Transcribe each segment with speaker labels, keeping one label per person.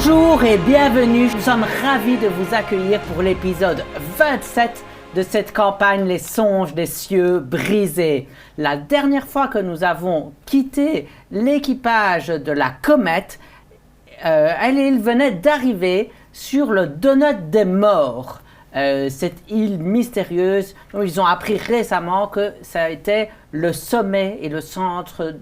Speaker 1: Bonjour et bienvenue, nous sommes ravis de vous accueillir pour l'épisode 27 de cette campagne Les songes des cieux brisés. La dernière fois que nous avons quitté l'équipage de la comète, il venait d'arriver sur le Donut des morts, cette île mystérieuse dont ils ont appris récemment que ça a été le sommet et le centre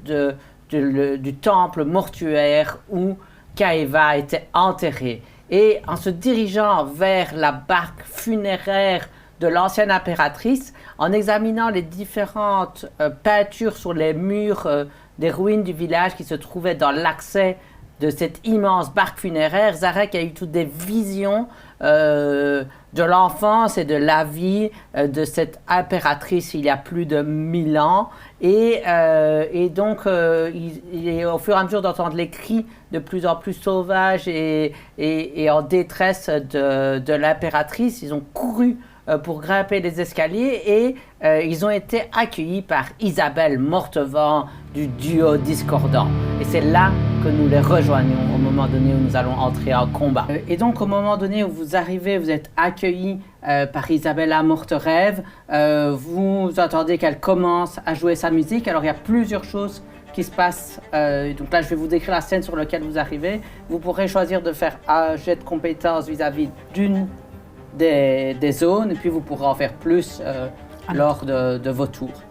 Speaker 1: du temple mortuaire où Kaeva était enterrée. Et en se dirigeant vers la barque funéraire de l'ancienne impératrice, en examinant les différentes peintures sur les murs des ruines du village qui se trouvaient dans l'accès de cette immense barque funéraire, Zarek a eu toutes des visions de l'enfance et de la vie de cette impératrice il y a plus de 1000 ans. Et donc, il est au fur et à mesure d'entendre les cris de plus en plus sauvages et en détresse de l'impératrice, ils ont couru pour grimper les escaliers et ils ont été accueillis par Isabelle Mortevent du duo discordant. Et c'est là que nous les rejoignons au moment donné où nous allons entrer en combat. Et donc au moment donné où vous arrivez, vous êtes accueillis par Isabella Morterève. Vous entendez qu'elle commence à jouer sa musique. Alors il y a plusieurs choses qui se passent. Donc là je vais vous décrire la scène sur laquelle vous arrivez. Vous pourrez choisir de faire un jet de compétences vis-à-vis d'une des zones, et puis vous pourrez en faire plus lors de vos tours.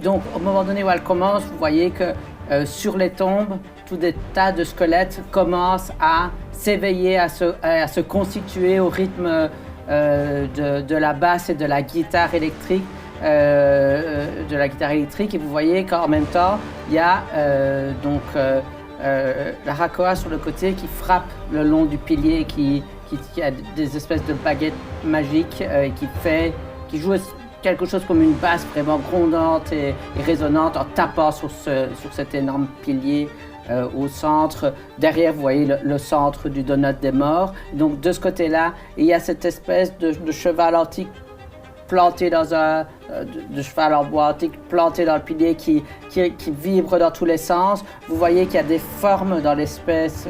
Speaker 1: Donc au moment donné où elle commence, vous voyez que sur les tombes, tout des tas de squelettes commencent à s'éveiller, à se constituer au rythme de la basse et de la guitare électrique. Et vous voyez qu'en même temps, il y a la Rakoa sur le côté qui frappe le long du pilier, qui a des espèces de baguettes magiques qui joue quelque chose comme une basse vraiment grondante et résonante en tapant sur cet énorme pilier au centre. Derrière, vous voyez le centre du Donut des morts. Donc de ce côté-là, il y a cette espèce de cheval antique planté dans de cheval en bois antique planté dans le pilier qui vibre dans tous les sens. Vous voyez qu'il y a des formes dans l'espèce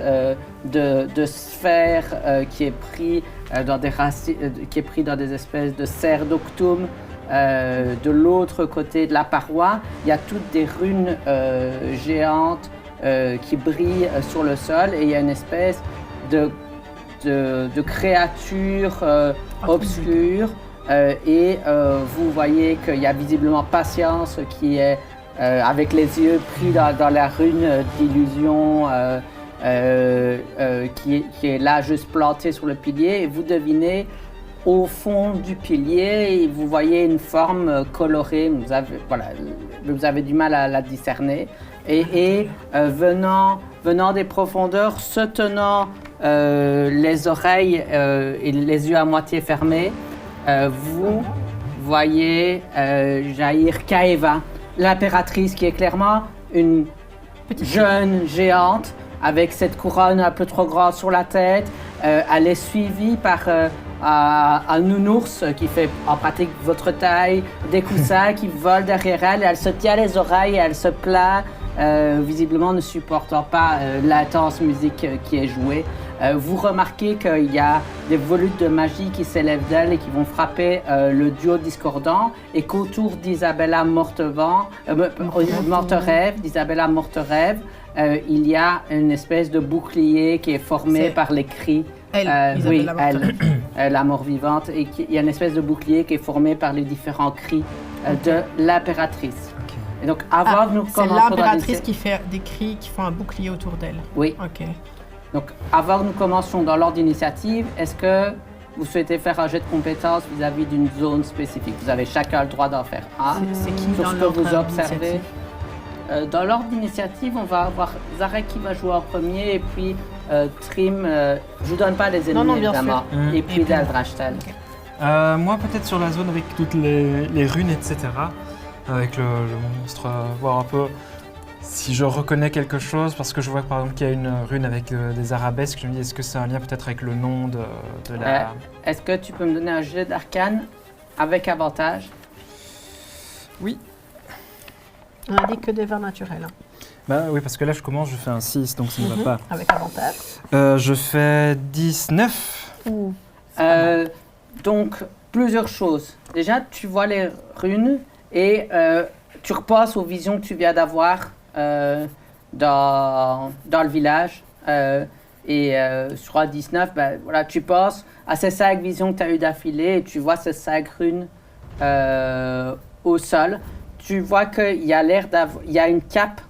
Speaker 1: de sphère qui est pris dans des racines, qui est pris dans des espèces de serres d'octum. De l'autre côté de la paroi, il y a toutes des runes géantes qui brillent sur le sol, et il y a une espèce de créature obscure. Vous voyez qu'il y a visiblement Patience qui est avec les yeux pris dans la rune d'illusion qui est là juste plantée sur le pilier, et vous devinez au fond du pilier, et vous voyez une forme colorée, vous avez du mal à la discerner, et venant des profondeurs, se tenant les oreilles et les yeux à moitié fermés, vous voyez jaillir Kaeva, l'impératrice, qui est clairement une jeune géante avec cette couronne un peu trop grande sur la tête. Elle est suivie par un nounours qui fait en pratique votre taille, des coussins qui volent derrière elle, et elle se tient les oreilles et elle se plaint, visiblement ne supportant pas l'intense musique qui est jouée. Vous remarquez qu'il y a des volutes de magie qui s'élèvent d'elle et qui vont frapper le duo discordant, et qu'autour d'Isabella Morterève, il y a une espèce de bouclier qui est formé par les cris. La mort vivante, et il y a une espèce de bouclier qui est formé par les différents cris de l'impératrice.
Speaker 2: Okay.
Speaker 1: Et donc, avant que nous commencions,
Speaker 3: c'est l'impératrice qui fait des cris qui font un bouclier autour d'elle.
Speaker 1: Oui.
Speaker 3: Ok.
Speaker 1: Donc, avant que nous commencions dans l'ordre d'initiative, est-ce que vous souhaitez faire un jet de compétences vis-à-vis d'une zone spécifique? Vous avez chacun le droit d'en faire un.
Speaker 3: C'est qui
Speaker 1: sur
Speaker 3: dans
Speaker 1: ce que
Speaker 3: l'ordre
Speaker 1: vous observez.
Speaker 3: d'initiative?
Speaker 1: Dans l'ordre d'initiative, on va avoir Zarek qui va jouer en premier, et puis Trim, je vous donne pas les ennemis évidemment, et puis Daldrashtal.
Speaker 2: Okay. Moi peut-être sur la zone avec toutes les runes, etc. Avec le monstre, voir un peu si je reconnais quelque chose, parce que je vois par exemple qu'il y a une rune avec des arabesques. Je me dis, est-ce que c'est un lien peut-être avec le nom de la...
Speaker 1: Est-ce que tu peux me donner un jet d'arcane avec avantage?
Speaker 2: Oui.
Speaker 3: On a dit que des vins naturels.
Speaker 2: Bah oui, parce que là, je commence, je fais un 6, donc ça ne va pas.
Speaker 3: Avec avantage.
Speaker 2: Je fais 19.
Speaker 4: Ouh.
Speaker 1: Donc, plusieurs choses. Déjà, tu vois les runes et tu repasses aux visions que tu viens d'avoir dans le village. Sur 19, ben, voilà, tu passes à ces 5 visions que tu as eues d'affilée et tu vois ces 5 runes au sol. Tu vois qu'il y a l'air d'avoir... Il y a une cape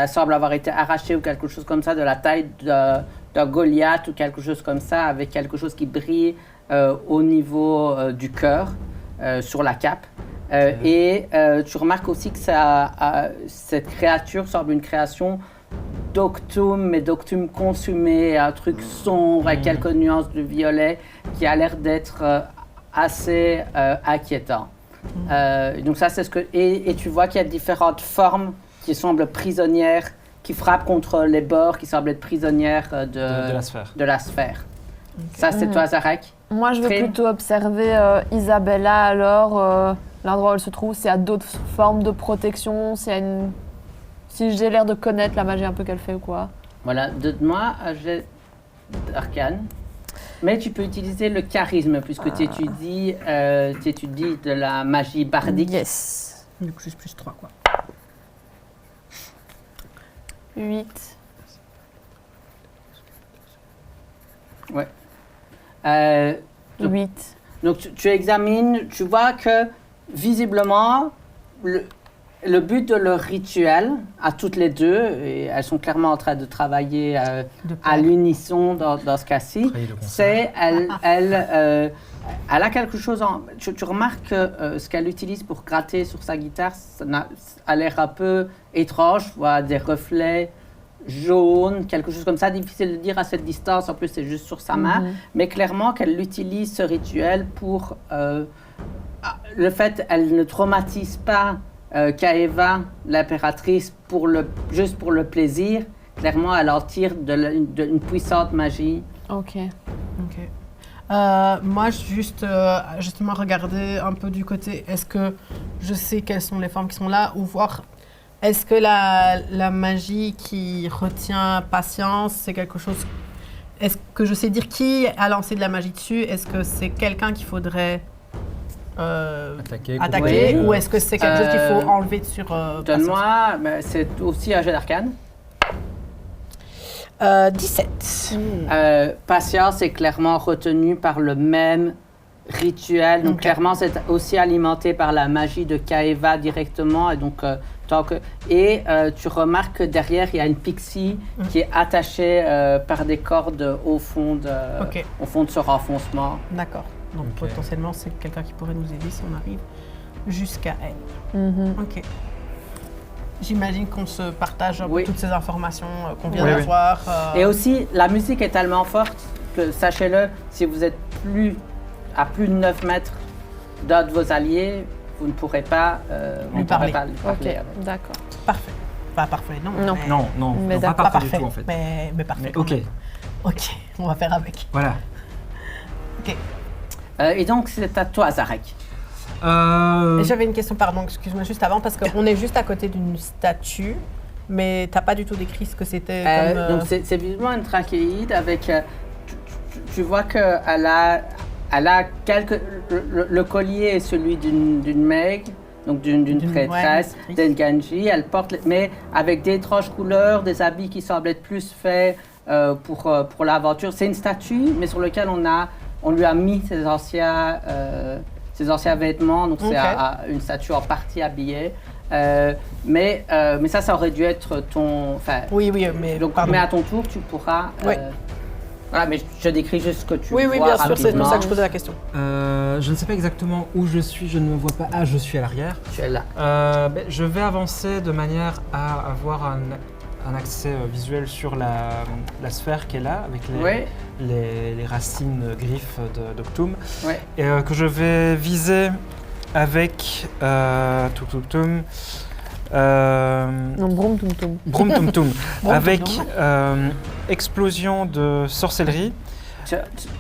Speaker 1: semble avoir été arrachée ou quelque chose comme ça de la taille d'un Goliath ou quelque chose comme ça avec quelque chose qui brille au niveau du cœur sur la cape. Et tu remarques aussi que cette créature semble une création d'Octum, mais d'Octum consumé, un truc sombre avec quelques nuances de violet qui a l'air d'être assez inquiétant. Donc ça, c'est ce que... Et tu vois qu'il y a différentes formes qui semblent prisonnières, qui frappent contre les bords, qui semblent être prisonnières
Speaker 2: De la sphère.
Speaker 1: de la sphère. Ça, c'est toi, Zarek.
Speaker 4: Moi, je vais
Speaker 1: Trim.
Speaker 4: plutôt observer Isabella alors, l'endroit où elle se trouve, s'il y a d'autres formes de protection, s'il y a une... Si j'ai l'air de connaître la magie un peu qu'elle fait ou quoi.
Speaker 1: Voilà, donne-moi un jet d'arcane. Mais tu peux utiliser le charisme, puisque tu étudies de la magie bardique.
Speaker 4: Yes.
Speaker 3: Du coup, juste plus 3, quoi.
Speaker 4: 8.
Speaker 1: Ouais.
Speaker 4: 8.
Speaker 1: Donc tu examines, tu vois que visiblement, le but de leur rituel, à toutes les deux, et elles sont clairement en train de travailler à l'unisson dans ce cas-ci,
Speaker 2: Travailler le concert.
Speaker 1: c'est elle a quelque chose en... Tu remarques que ce qu'elle utilise pour gratter sur sa guitare, a l'air un peu étrange, tu vois, des reflets jaunes, quelque chose comme ça, difficile de dire à cette distance, en plus c'est juste sur sa main, mais clairement qu'elle utilise ce rituel pour... le fait elle ne traumatise pas Kaeva, l'impératrice, juste pour le plaisir, clairement elle en tire une puissante magie.
Speaker 4: Ok.
Speaker 3: Ok. Moi, justement, regarder un peu du côté, est-ce que je sais quelles sont les formes qui sont là, ou voir, est-ce que la magie qui retient patience, c'est quelque chose... Est-ce que je sais dire qui a lancé de la magie dessus? Est-ce que c'est quelqu'un qu'il faudrait attaquer,
Speaker 1: Oui.
Speaker 3: ou est-ce que c'est quelque chose qu'il faut enlever sur
Speaker 1: Donne-moi, c'est aussi un jeu d'arcane.
Speaker 3: 17.
Speaker 1: Patience est clairement retenue par le même rituel. Donc,
Speaker 3: Ok.
Speaker 1: clairement, c'est aussi alimenté par la magie de Kaeva directement. Et donc, tu remarques que derrière, il y a une pixie qui est attachée par des cordes au fond de ce renfoncement.
Speaker 3: D'accord. Donc,
Speaker 2: Ok.
Speaker 3: potentiellement, c'est quelqu'un qui pourrait nous aider si on arrive jusqu'à elle.
Speaker 4: Mhm.
Speaker 3: Ok. J'imagine qu'on se partage un peu
Speaker 1: Oui.
Speaker 3: toutes ces informations qu'on vient
Speaker 2: Oui, oui.
Speaker 3: d'avoir.
Speaker 1: Et aussi, la musique est tellement forte que, sachez-le, si vous êtes à plus de 9 mètres d'un de vos alliés, vous ne pourrez pas
Speaker 3: Lui parler.
Speaker 1: lui
Speaker 4: Ok,
Speaker 1: parler avec.
Speaker 4: d'accord.
Speaker 3: Parfait. Pas parfait, non.
Speaker 4: Non.
Speaker 3: Mais,
Speaker 2: Non,
Speaker 4: Mais
Speaker 2: pas
Speaker 4: d'accord.
Speaker 3: Pas
Speaker 2: parfait
Speaker 3: parfait,
Speaker 2: du tout en fait.
Speaker 3: mais parfait.
Speaker 2: Mais
Speaker 3: quand
Speaker 2: ok,
Speaker 3: même. Ok, on va faire avec.
Speaker 2: voilà.
Speaker 3: Ok.
Speaker 1: Et donc, c'est à toi, Zarek.
Speaker 3: Et j'avais une question, pardon, excuse-moi, juste avant, parce qu'on est juste à côté d'une statue, mais t'as pas du tout décrit ce que c'était comme...
Speaker 1: Donc, c'est visiblement une trachéide avec... tu vois qu'elle a quelques... Le collier est celui d'une meg, donc d'une prêtresse,
Speaker 3: ouais,
Speaker 1: d'une Genji. Elle porte... Mais avec d'étranges couleurs, des habits qui semblent être plus faits pour l'aventure. C'est une statue, mais sur laquelle on lui a mis ses anciens vêtements. Donc,
Speaker 3: Ok.
Speaker 1: c'est une statue en partie habillée. Mais ça aurait dû être ton...
Speaker 3: Oui, mais...
Speaker 1: Donc,
Speaker 3: pardon.
Speaker 1: mais à ton tour, tu pourras...
Speaker 3: Oui.
Speaker 1: Voilà, mais je décris juste ce que tu
Speaker 3: Oui,
Speaker 1: vois
Speaker 3: bien sûr, c'est pour
Speaker 1: rapidement.
Speaker 3: ça que je posais la question.
Speaker 2: Je ne sais pas exactement où je suis, je ne me vois pas. Ah, je suis à l'arrière.
Speaker 1: Tu es là.
Speaker 2: Je vais avancer de manière à avoir un accès visuel sur la sphère qui est là, avec
Speaker 1: Oui,
Speaker 2: les racines griffes d'Octum,
Speaker 1: oui.
Speaker 2: et que je vais viser avec
Speaker 4: Non, broum toum toum.
Speaker 2: Broum Tum Tum,
Speaker 3: Broum
Speaker 2: avec
Speaker 3: Tum Tum.
Speaker 2: explosion de sorcellerie,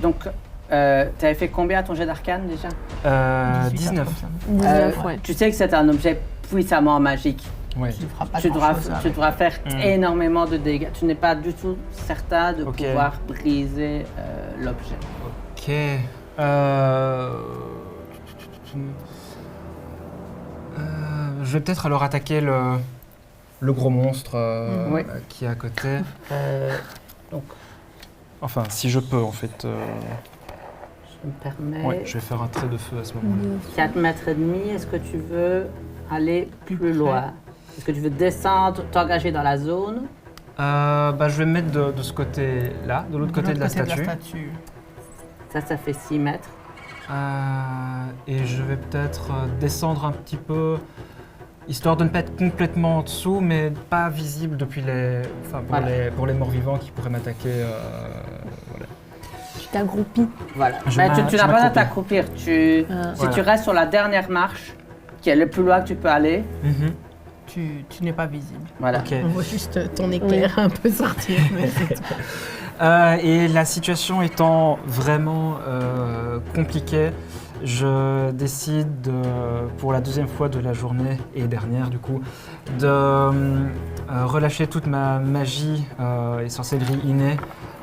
Speaker 1: Donc, t'avais fait combien à ton jet d'arcane déjà
Speaker 3: 18,
Speaker 2: 19.
Speaker 3: comme ça.
Speaker 4: 19, ouais.
Speaker 1: Tu sais que c'est un objet puissamment magique.
Speaker 2: Ouais.
Speaker 3: Tu ne feras pas
Speaker 1: Tu
Speaker 3: grand-chose
Speaker 1: devras,
Speaker 3: avec.
Speaker 1: faire
Speaker 2: Mm.
Speaker 1: énormément de dégâts. Tu n'es pas du tout certain de
Speaker 2: Ok.
Speaker 1: pouvoir briser l'objet.
Speaker 2: Ok. Je vais peut-être alors attaquer le gros monstre
Speaker 1: Oui.
Speaker 2: qui est à côté.
Speaker 1: Donc,
Speaker 2: Enfin, si je peux en fait.
Speaker 1: je me permets.
Speaker 2: Ouais, je vais faire un trait de feu à ce moment-là.
Speaker 1: 4 mètres et demi, est-ce que tu veux aller plus
Speaker 3: près.
Speaker 1: loin? Est-ce que tu veux descendre, t'engager dans la zone?
Speaker 2: Je vais me mettre de ce côté-là, de l'autre côté de la statue.
Speaker 1: Ça fait 6 mètres.
Speaker 2: Et je vais peut-être descendre un petit peu, histoire de ne pas être complètement en dessous, mais pas visible depuis pour les morts-vivants qui pourraient m'attaquer. Voilà.
Speaker 4: Tu t'aggroupi.
Speaker 1: Voilà.
Speaker 2: Je
Speaker 1: Mais tu
Speaker 2: je
Speaker 1: n'as pas à
Speaker 2: m'accroupis.
Speaker 1: t'accroupir. Si
Speaker 2: Voilà.
Speaker 1: tu restes sur la dernière marche, qui est le plus loin que tu peux aller,
Speaker 2: Mhm.
Speaker 3: Tu n'es pas visible.
Speaker 1: voilà.
Speaker 2: Ok.
Speaker 3: On voit juste ton éclair un peu sortir, mais c'est tout.
Speaker 2: Et la situation étant vraiment compliquée, je décide, pour la deuxième fois de la journée et dernière du coup, de relâcher toute ma magie et sorcellerie innée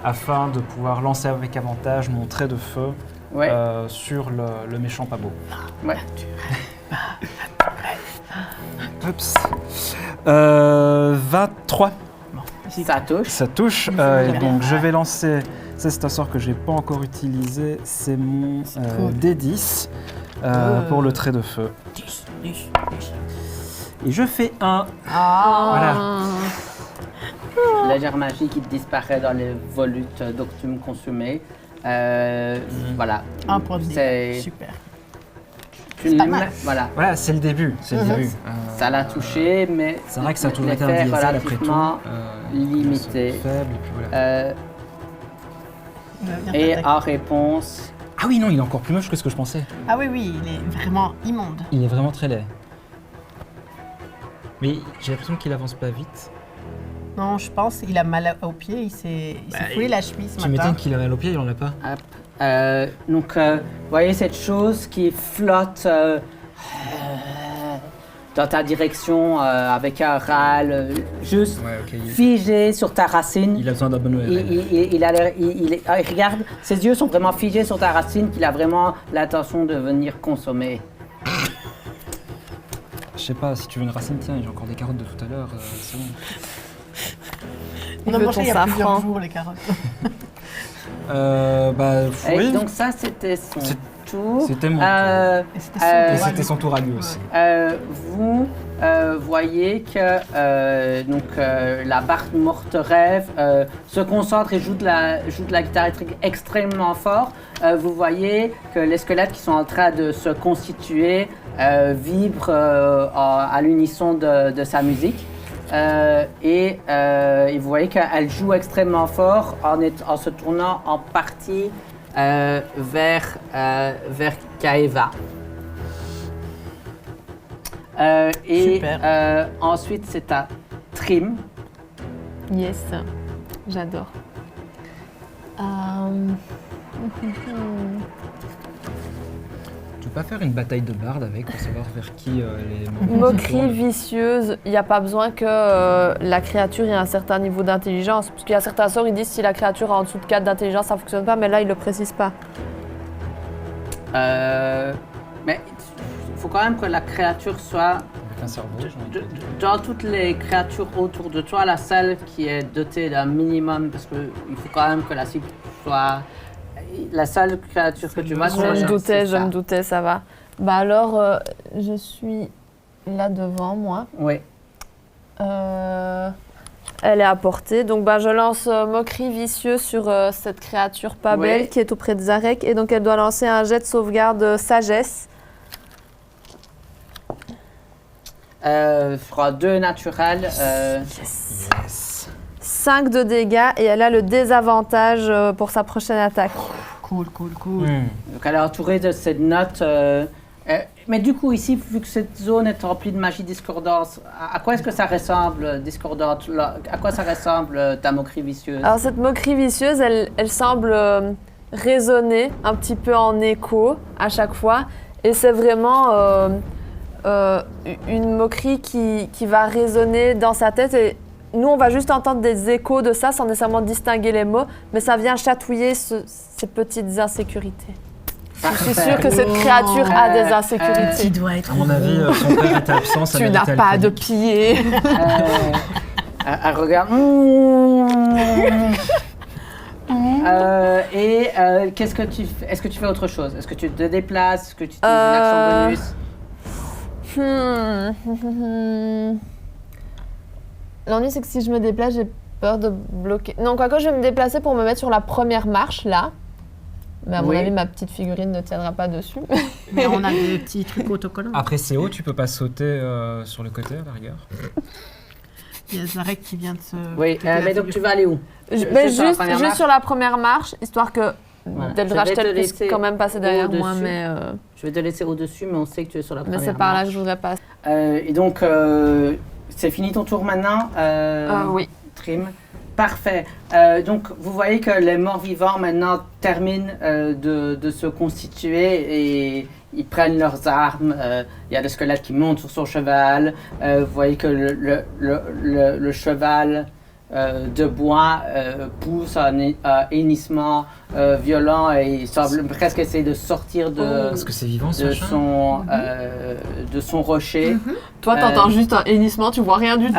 Speaker 2: afin de pouvoir lancer avec avantage mon trait de feu
Speaker 1: Ouais.
Speaker 2: sur le méchant pas beau.
Speaker 1: Ouais.
Speaker 2: Oups. 23.
Speaker 1: Ça touche.
Speaker 2: Ça touche. Et donc je vais lancer. Ça, c'est un sort que j'ai pas encore utilisé. C'est mon
Speaker 3: cool.
Speaker 2: D10 pour le trait de feu. Et je fais 1.
Speaker 3: Ah,
Speaker 1: Légère magie qui disparaît dans les volutes d'octume consumées. Voilà.
Speaker 3: un point de
Speaker 1: C'est-
Speaker 3: dégâts. Super.
Speaker 1: Tu
Speaker 3: pas
Speaker 1: ne-
Speaker 3: mal.
Speaker 1: Voilà.
Speaker 2: Voilà, c'est le début. C'est le
Speaker 3: Mhm.
Speaker 2: début.
Speaker 1: Ça l'a touché, mais
Speaker 2: C'est vrai que ça a toujours été un
Speaker 1: l'effet
Speaker 2: diesel après tout.
Speaker 1: relativement limité.
Speaker 2: Limité. Faible, et puis voilà.
Speaker 3: Il va venir
Speaker 1: Et
Speaker 3: t'attaquer.
Speaker 1: en réponse,
Speaker 2: Ah oui, non, il est encore plus moche que ce que je pensais.
Speaker 3: Ah oui, oui, il est vraiment immonde.
Speaker 2: Il est vraiment très laid. Mais j'ai l'impression qu'il avance pas vite.
Speaker 3: Non, je pense qu'il a mal au pied. Il s'est foulé la cheville ce
Speaker 2: Tu
Speaker 3: matin.
Speaker 2: m'étonnes qu'il a mal au pied, il en a pas.
Speaker 1: donc, vous voyez cette chose qui flotte dans ta direction avec un râle juste
Speaker 2: Ouais, ok.
Speaker 1: figé sur ta racine.
Speaker 2: Il a besoin d'un bon ORL.
Speaker 1: Il a l'air, il regarde, ses yeux sont vraiment figés sur ta racine qu'il a vraiment l'intention de venir consommer.
Speaker 2: Je sais pas, si tu veux une racine, tiens, j'ai encore des carottes de tout à l'heure, c'est bon.
Speaker 3: On a
Speaker 4: veut
Speaker 3: mangé
Speaker 4: ton
Speaker 3: il y a plusieurs
Speaker 4: safran.
Speaker 3: jours les carottes.
Speaker 1: Et
Speaker 2: Oui,
Speaker 1: donc ça, c'était son
Speaker 2: C'est-
Speaker 1: tour.
Speaker 2: c'était mon
Speaker 1: Euh,
Speaker 2: tour.
Speaker 3: Et c'était
Speaker 1: Euh,
Speaker 2: Et
Speaker 3: son
Speaker 2: c'était son tour à lui aussi.
Speaker 1: Vous voyez que la barque morte rêve se concentre et joue de la guitare extrêmement fort. Vous voyez que les squelettes qui sont en train de se constituer vibrent à l'unisson de sa musique. Et vous voyez qu'elle joue extrêmement fort en se tournant en partie vers Kaeva. Et
Speaker 3: Super.
Speaker 1: ensuite, c'est à Trim.
Speaker 4: Yes, j'adore.
Speaker 2: Tu peux pas faire une bataille de bardes avec pour savoir vers qui les
Speaker 4: Moquerie vicieuse, il n'y a pas besoin que la créature ait un certain niveau d'intelligence. Parce qu'il y a certains sorts, ils disent si la créature a en dessous de 4 d'intelligence, ça ne fonctionne pas, mais là, ils ne le précisent pas.
Speaker 1: Mais il faut quand même que la créature soit...
Speaker 2: Avec un cerveau, j'ai envie de dire.
Speaker 1: Dans toutes les créatures autour de toi, la seule qui est dotée d'un minimum, parce qu'il faut quand même que la cible soit... La seule créature que tu vois,
Speaker 4: Je
Speaker 1: c'est
Speaker 4: me
Speaker 1: ça.
Speaker 4: doutais, ça va. Bah alors, je suis là devant moi.
Speaker 1: Oui.
Speaker 4: Elle est à portée. Donc bah, je lance moquerie vicieuse sur cette créature pas
Speaker 1: Ouais.
Speaker 4: belle qui est auprès de Zarek. Et donc elle doit lancer un jet de sauvegarde sagesse.
Speaker 1: Je crois 2 naturels.
Speaker 2: Yes.
Speaker 4: 5 de dégâts et elle a le désavantage pour sa prochaine attaque.
Speaker 3: Cool.
Speaker 1: Donc elle est entourée de ces notes. Mais du coup, ici, vu que cette zone est remplie de magie discordante, à quoi est-ce que ça ressemble, discordante là? À quoi ça ressemble ta moquerie vicieuse?
Speaker 4: Alors cette moquerie vicieuse, elle semble résonner un petit peu en écho à chaque fois. Et c'est vraiment une moquerie qui va résonner dans sa tête et nous, on va juste entendre des échos de ça sans nécessairement distinguer les mots, mais ça vient chatouiller ces petites insécurités. Je suis sûre que cette créature a des
Speaker 3: Qui
Speaker 4: insécurités.
Speaker 3: doit être
Speaker 2: À mon avis, son père était absent, sa
Speaker 4: Tu
Speaker 2: mère
Speaker 4: n'as
Speaker 2: était
Speaker 4: pas de
Speaker 2: alcoolique.
Speaker 4: pied.
Speaker 1: Elle regarde. Qu'est-ce que tu fais? Est-ce que tu fais autre chose? Est-ce que tu te déplaces? Est-ce que tu utilises une action bonus?
Speaker 4: L'ennui, c'est que si je me déplace, j'ai peur de bloquer. Non, quoique je vais me déplacer pour me mettre sur la première marche, là. Mais à mon
Speaker 1: Oui.
Speaker 4: avis, ma petite figurine ne tiendra pas dessus.
Speaker 3: Mais on a des petits trucs autocollants.
Speaker 2: Après, c'est haut, tu peux pas sauter sur le côté à la rigueur.
Speaker 3: Il y a Zarek qui vient de se...
Speaker 1: Oui,
Speaker 3: péter la
Speaker 1: mais donc
Speaker 3: figure.
Speaker 1: tu vas aller où?
Speaker 4: Mais
Speaker 1: Juste sur la première
Speaker 4: juste
Speaker 1: marche?
Speaker 4: sur la première marche, histoire que
Speaker 1: Voilà.
Speaker 4: Deldrachtel
Speaker 1: Je vais te
Speaker 4: puisse
Speaker 1: laisser
Speaker 4: quand même passer derrière moi,
Speaker 1: au-dessus.
Speaker 4: mais
Speaker 1: Je vais te laisser au-dessus, mais on sait que tu es sur la première
Speaker 4: c'est par là
Speaker 1: marche.
Speaker 4: que je voudrais passer.
Speaker 1: Et donc, c'est fini ton tour maintenant,
Speaker 4: Oui.
Speaker 1: Trim. Parfait. Donc, vous voyez que les morts-vivants maintenant terminent de se constituer et ils prennent leurs armes. Il y a le squelette qui monte sur son cheval. Vous voyez que le cheval de bois pousse un hennissement violent et il semble presque essayer de sortir
Speaker 2: Parce que c'est vivant, ce
Speaker 1: de
Speaker 2: machin.
Speaker 1: de son rocher.
Speaker 4: Toi, t'entends juste un hennissement, tu vois rien du tout.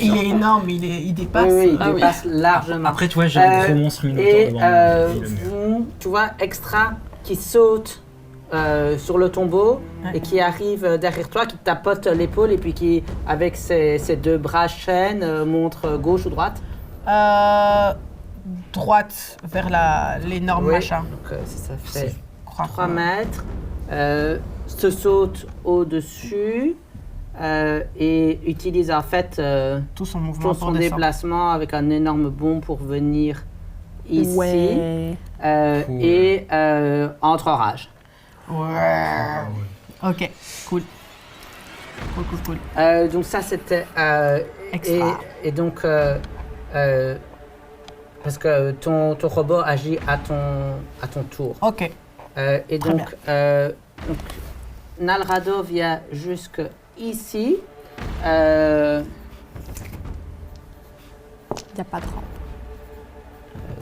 Speaker 3: Il est énorme, il dépasse.
Speaker 1: Oui, il
Speaker 4: Ah oui.
Speaker 1: dépasse largement.
Speaker 2: Après, tu vois, j'ai un gros monstre minotaure
Speaker 1: Et
Speaker 2: devant moi. Et le mur.
Speaker 1: vous, tu vois, Extra qui saute sur le tombeau
Speaker 3: Ouais.
Speaker 1: et qui arrive derrière toi, qui te tapote l'épaule et puis qui, avec ses deux bras chaînes, montre gauche ou droite.
Speaker 3: Droite vers l'énorme
Speaker 1: Oui.
Speaker 3: machin.
Speaker 1: Donc ça fait
Speaker 2: C'est-
Speaker 1: 3 mètres. Se saute au-dessus et utilise en fait
Speaker 3: Tout son mouvement
Speaker 1: son
Speaker 3: pour descendre.
Speaker 1: déplacement avec un énorme bond pour venir ici.
Speaker 4: Ouais.
Speaker 2: Cool.
Speaker 1: Et entre en rage.
Speaker 3: Ouais. Ok, cool. Cool.
Speaker 1: Donc ça c'était
Speaker 3: Extra.
Speaker 1: et donc parce que ton robot agit à ton tour.
Speaker 3: Ok.
Speaker 1: Et
Speaker 3: Très
Speaker 1: donc Nalrado vient jusque ici.
Speaker 4: Il n'y a pas de rampe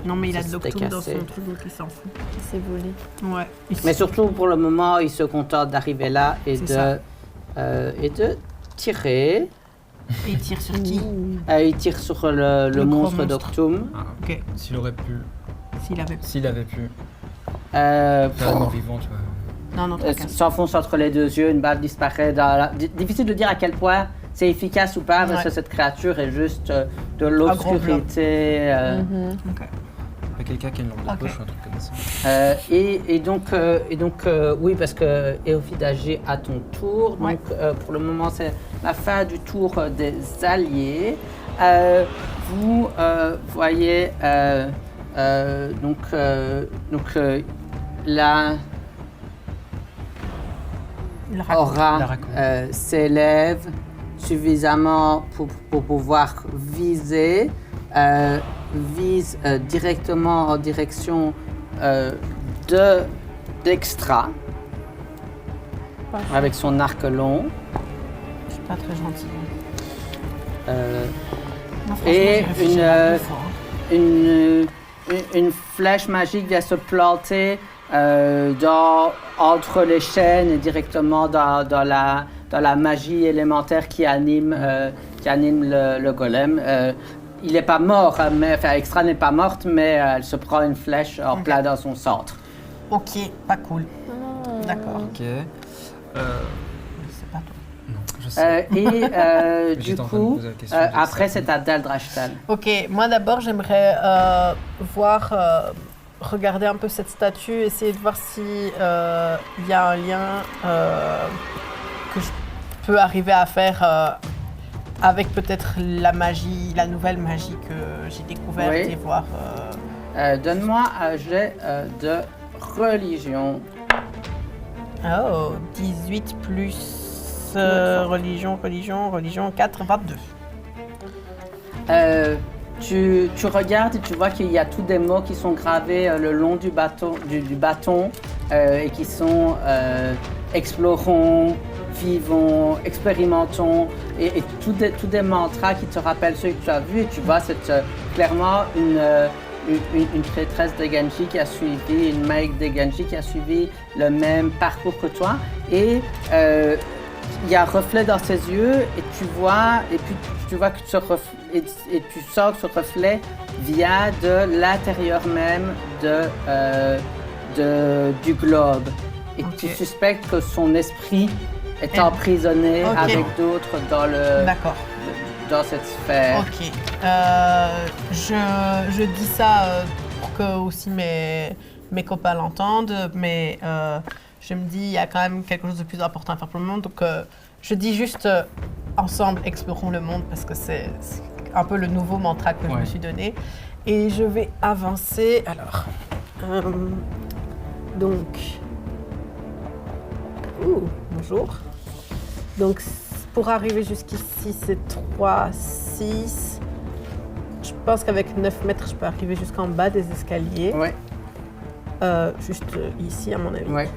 Speaker 3: Non, mais il a
Speaker 1: Ça
Speaker 3: de
Speaker 1: s'était
Speaker 3: l'octone dans
Speaker 1: cassé.
Speaker 3: son truc, donc il s'en fout.
Speaker 4: qui s'est volé.
Speaker 3: Ouais.
Speaker 1: Mais surtout pour le moment, il se contente d'arriver là et
Speaker 3: C'est ça.
Speaker 1: de tirer.
Speaker 3: Et il tire sur qui
Speaker 1: Il tire sur le
Speaker 3: Le
Speaker 1: monstre
Speaker 3: gros monstre.
Speaker 1: d'Octum.
Speaker 2: Ah,
Speaker 3: Ok.
Speaker 2: s'il aurait pu.
Speaker 3: S'il avait...
Speaker 2: Carrément vivant, tu vois.
Speaker 3: Non, tracasse.
Speaker 1: S'enfonce entre les deux yeux, une balle disparaît. Difficile de dire à quel point c'est efficace ou pas, parce
Speaker 3: Ouais.
Speaker 1: que cette créature est juste de
Speaker 3: gros
Speaker 1: l'obscurité.
Speaker 3: Ok.
Speaker 2: Pas quelqu'un qui a une lampe de
Speaker 3: Ok.
Speaker 2: poche ou un truc comme ça.
Speaker 1: Et donc, oui, parce que Éophide agit à ton tour.
Speaker 3: Ouais.
Speaker 1: Donc, pour le moment, c'est la fin du tour des alliés. Vous voyez la
Speaker 3: Il raconte.
Speaker 1: aura
Speaker 2: La raconte.
Speaker 1: s'élève suffisamment pour pouvoir viser, vise directement en direction d'Extra avec son arc long.
Speaker 3: Je suis pas très gentil. Non, franchement,
Speaker 1: Et
Speaker 3: j'ai réfléchi à la fois, hein.
Speaker 1: une flèche magique vient se planter entre les chaînes et directement dans la magie élémentaire qui anime le golem. Il n'est pas mort, enfin Extra n'est pas morte, mais elle se prend une flèche en
Speaker 3: Ok.
Speaker 1: plein dans son centre.
Speaker 3: Ok, pas cool. D'accord.
Speaker 2: Ok.
Speaker 3: C'est pas toi.
Speaker 2: Non, je sais.
Speaker 1: Du
Speaker 2: J'étais en train de
Speaker 1: coup,
Speaker 2: poser la question, je
Speaker 1: après
Speaker 2: sais.
Speaker 1: c'est à Daldrashtal.
Speaker 3: Ok, moi d'abord j'aimerais voir, regarder un peu cette statue, essayer de voir si il y a un lien que je peux arriver à faire avec peut-être la magie, la nouvelle magie que j'ai découverte
Speaker 1: Oui.
Speaker 3: et voir.
Speaker 1: Donne-moi un jet de religion.
Speaker 3: Oh, 18 plus religion, 4, 22.
Speaker 1: Tu regardes et tu vois qu'il y a tous des mots qui sont gravés le long du bâton et qui sont explorons, vivons, expérimentons, et tous des mantras qui te rappellent ceux que tu as vus. Et tu vois, c'est clairement une prêtresse de Genji qui a suivi, une maître de Genji qui a suivi le même parcours que toi. Et il y a un reflet dans ses yeux, et tu vois, et puis tu vois que et tu sors ce reflet vient de l'intérieur même du globe. Et tu suspectes que son esprit est emprisonné avec d'autres dans cette sphère.
Speaker 3: Ok. Je dis ça pour que aussi mes copains l'entendent, mais je me dis il y a quand même quelque chose de plus important à faire pour le monde. Donc je dis juste ensemble explorons le monde, parce que c'est un peu le nouveau mantra que je me suis donné. Et je vais avancer. Alors, donc, bonjour. Donc, pour arriver jusqu'ici, c'est 3, 6. Je pense qu'avec 9 mètres, je peux arriver jusqu'en bas des escaliers.
Speaker 1: Ouais.
Speaker 3: Juste ici, à mon avis.
Speaker 1: Ouais.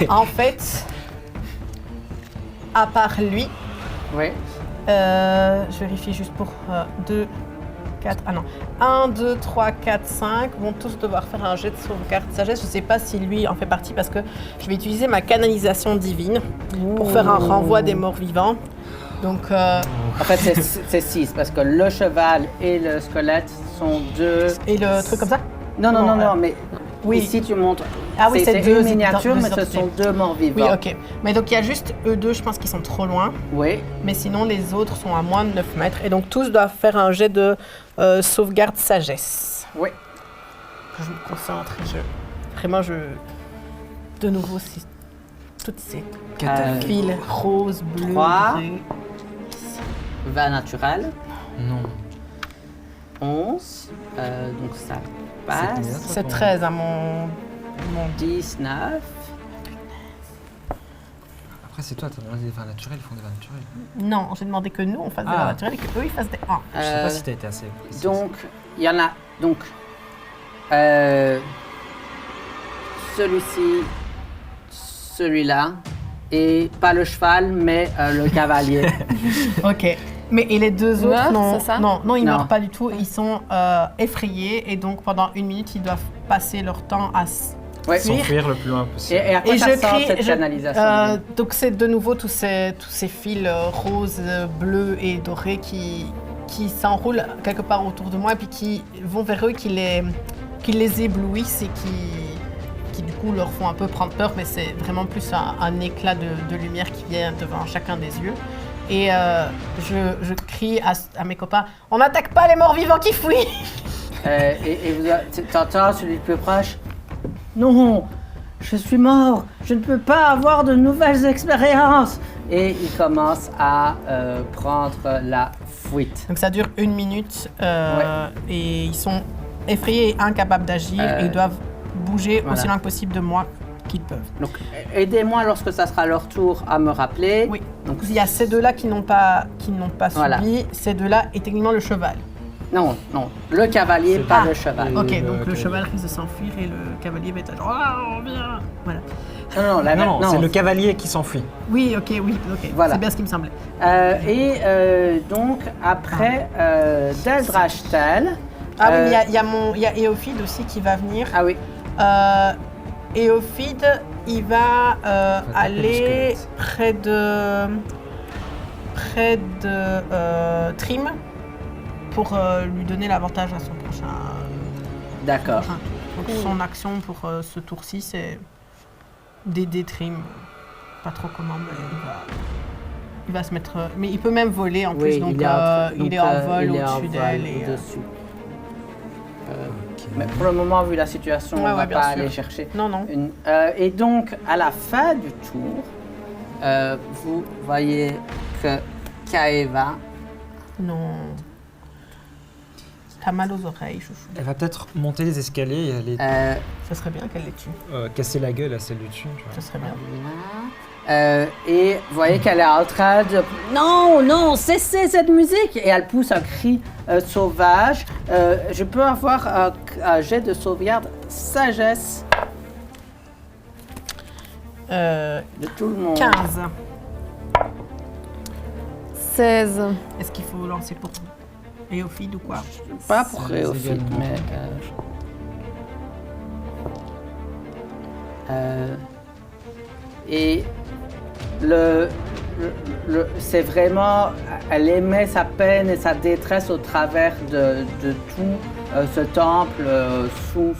Speaker 3: En fait, à part lui,
Speaker 1: Ouais.
Speaker 3: je vérifie juste pour 2, 4, 1, 2, 3, 4, 5 vont tous devoir faire un jet de sauvegarde sagesse. Je ne sais pas si lui en fait partie, parce que je vais utiliser ma canalisation divine pour faire un renvoi des morts vivants. Donc,
Speaker 1: En fait, c'est 6, parce que le cheval et le squelette sont 2.
Speaker 3: et le truc comme ça?
Speaker 1: Non, mais
Speaker 3: oui.
Speaker 1: ici tu montres.
Speaker 3: Ah oui, c'est deux
Speaker 1: une miniature,
Speaker 3: deux
Speaker 1: mais ce
Speaker 3: entités.
Speaker 1: sont 2 morts
Speaker 3: Oui,
Speaker 1: vivants.
Speaker 3: ok. Mais donc il y a juste eux deux, je pense qu'ils sont trop loin.
Speaker 1: Oui.
Speaker 3: Mais sinon, les autres sont à moins de 9 mètres. Et donc tous doivent faire un jet de sauvegarde sagesse.
Speaker 1: Oui.
Speaker 3: Je me concentre. De nouveau, c'est toutes ces fils roses, bleus,
Speaker 1: 3.
Speaker 3: bleus.
Speaker 1: 20 naturel.
Speaker 2: Non.
Speaker 1: 11. Donc ça passe.
Speaker 3: C'est 13 à mon
Speaker 1: 19.
Speaker 2: Après, c'est toi, t'as demandé des vins naturels, ils font des vins naturels.
Speaker 3: Non, j'ai demandé que nous, on fasse des vins naturels et qu'eux, ils fassent des 1.
Speaker 2: Je sais pas si t'as été assez précis.
Speaker 1: Donc, il y en a. Donc, celui-ci, celui-là, et pas le cheval, mais le cavalier.
Speaker 3: Ok. Mais et les deux autres,
Speaker 4: Meurent,
Speaker 3: non,
Speaker 4: c'est ça?
Speaker 3: non, ils
Speaker 1: Non.
Speaker 3: meurent pas du tout. Ils sont effrayés et donc pendant 1 minute, ils doivent passer leur temps à
Speaker 1: Ouais.
Speaker 2: S'enfuir le plus loin possible.
Speaker 1: Et à quoi
Speaker 3: Et
Speaker 1: ça
Speaker 3: je
Speaker 1: sort
Speaker 3: crie,
Speaker 1: cette canalisation?
Speaker 3: donc c'est de nouveau tous ces fils roses, bleus et dorés qui s'enroulent quelque part autour de moi et puis qui vont vers eux, qui les éblouissent et qui du coup leur font un peu prendre peur, mais c'est vraiment plus un éclat de lumière qui vient devant chacun des yeux. Et je crie à mes copains, on n'attaque pas les morts vivants qui fuient.
Speaker 1: Et t'entends celui le plus proche? Non, je suis mort, je ne peux pas avoir de nouvelles expériences. Et il commence à prendre la fuite.
Speaker 3: Donc ça dure 1 minute et ils sont effrayés et incapables d'agir et ils doivent bouger
Speaker 1: voilà.
Speaker 3: aussi loin que possible de moi qu'ils peuvent.
Speaker 1: Donc aidez-moi lorsque ça sera leur tour à me rappeler.
Speaker 3: Oui.
Speaker 1: Donc
Speaker 3: Il y a ces deux-là qui n'ont pas
Speaker 1: Voilà.
Speaker 3: subi, ces deux-là et techniquement le cheval.
Speaker 1: non, le cavalier, pas
Speaker 3: Ah.
Speaker 1: le cheval.
Speaker 3: Ok,
Speaker 2: le
Speaker 3: donc le
Speaker 2: cavalier.
Speaker 3: cheval risque de s'enfuir et le cavalier va être genre oh, bien. Voilà.
Speaker 1: Non,
Speaker 2: Non, c'est le cavalier qui s'enfuit.
Speaker 3: Oui, ok,
Speaker 1: Voilà.
Speaker 3: c'est bien ce qui me semblait.
Speaker 1: Donc après Deldrachtel.
Speaker 3: Ah oui, mais il y a Éophide aussi qui va venir.
Speaker 1: Ah oui.
Speaker 3: Éophide, il va
Speaker 2: taper le
Speaker 3: aller
Speaker 2: squelette.
Speaker 3: près de Trim pour lui donner l'avantage à son prochain.
Speaker 1: D'accord.
Speaker 3: Donc son action pour ce tour-ci, c'est d'aider Trim. Pas trop comment, mais il va se mettre. Mais il peut même voler en plus,
Speaker 1: Oui,
Speaker 3: donc
Speaker 1: il est
Speaker 3: en vol
Speaker 1: il est en
Speaker 3: au-dessus
Speaker 1: vol
Speaker 3: d'elle. Et,
Speaker 1: au-dessus. Mais pour le moment, vu la situation, on ne va
Speaker 3: bien
Speaker 1: pas
Speaker 3: sûr.
Speaker 1: aller chercher.
Speaker 3: Non, non.
Speaker 1: Et donc, à la fin du tour, vous voyez que Kaeva,
Speaker 3: Non. T'as mal aux oreilles, chouchou.
Speaker 2: Elle va peut-être monter les escaliers et aller
Speaker 3: Ça serait bien qu'elle les tue.
Speaker 2: casser la gueule à celle du dessus. tu vois.
Speaker 3: Ça serait bien.
Speaker 1: et vous voyez qu'elle est en train de... Non, cessez cette musique! Et elle pousse un cri sauvage. Je peux avoir un jet de sauvegarde sagesse. De tout le monde.
Speaker 3: 15.
Speaker 4: 16.
Speaker 3: Est-ce qu'il faut lancer pour Réophile ou quoi?
Speaker 1: Pas pour
Speaker 2: C'est
Speaker 1: Réophile,
Speaker 2: également.
Speaker 1: mais... et c'est vraiment... Elle aimait sa peine et sa détresse au travers de tout ce temple sous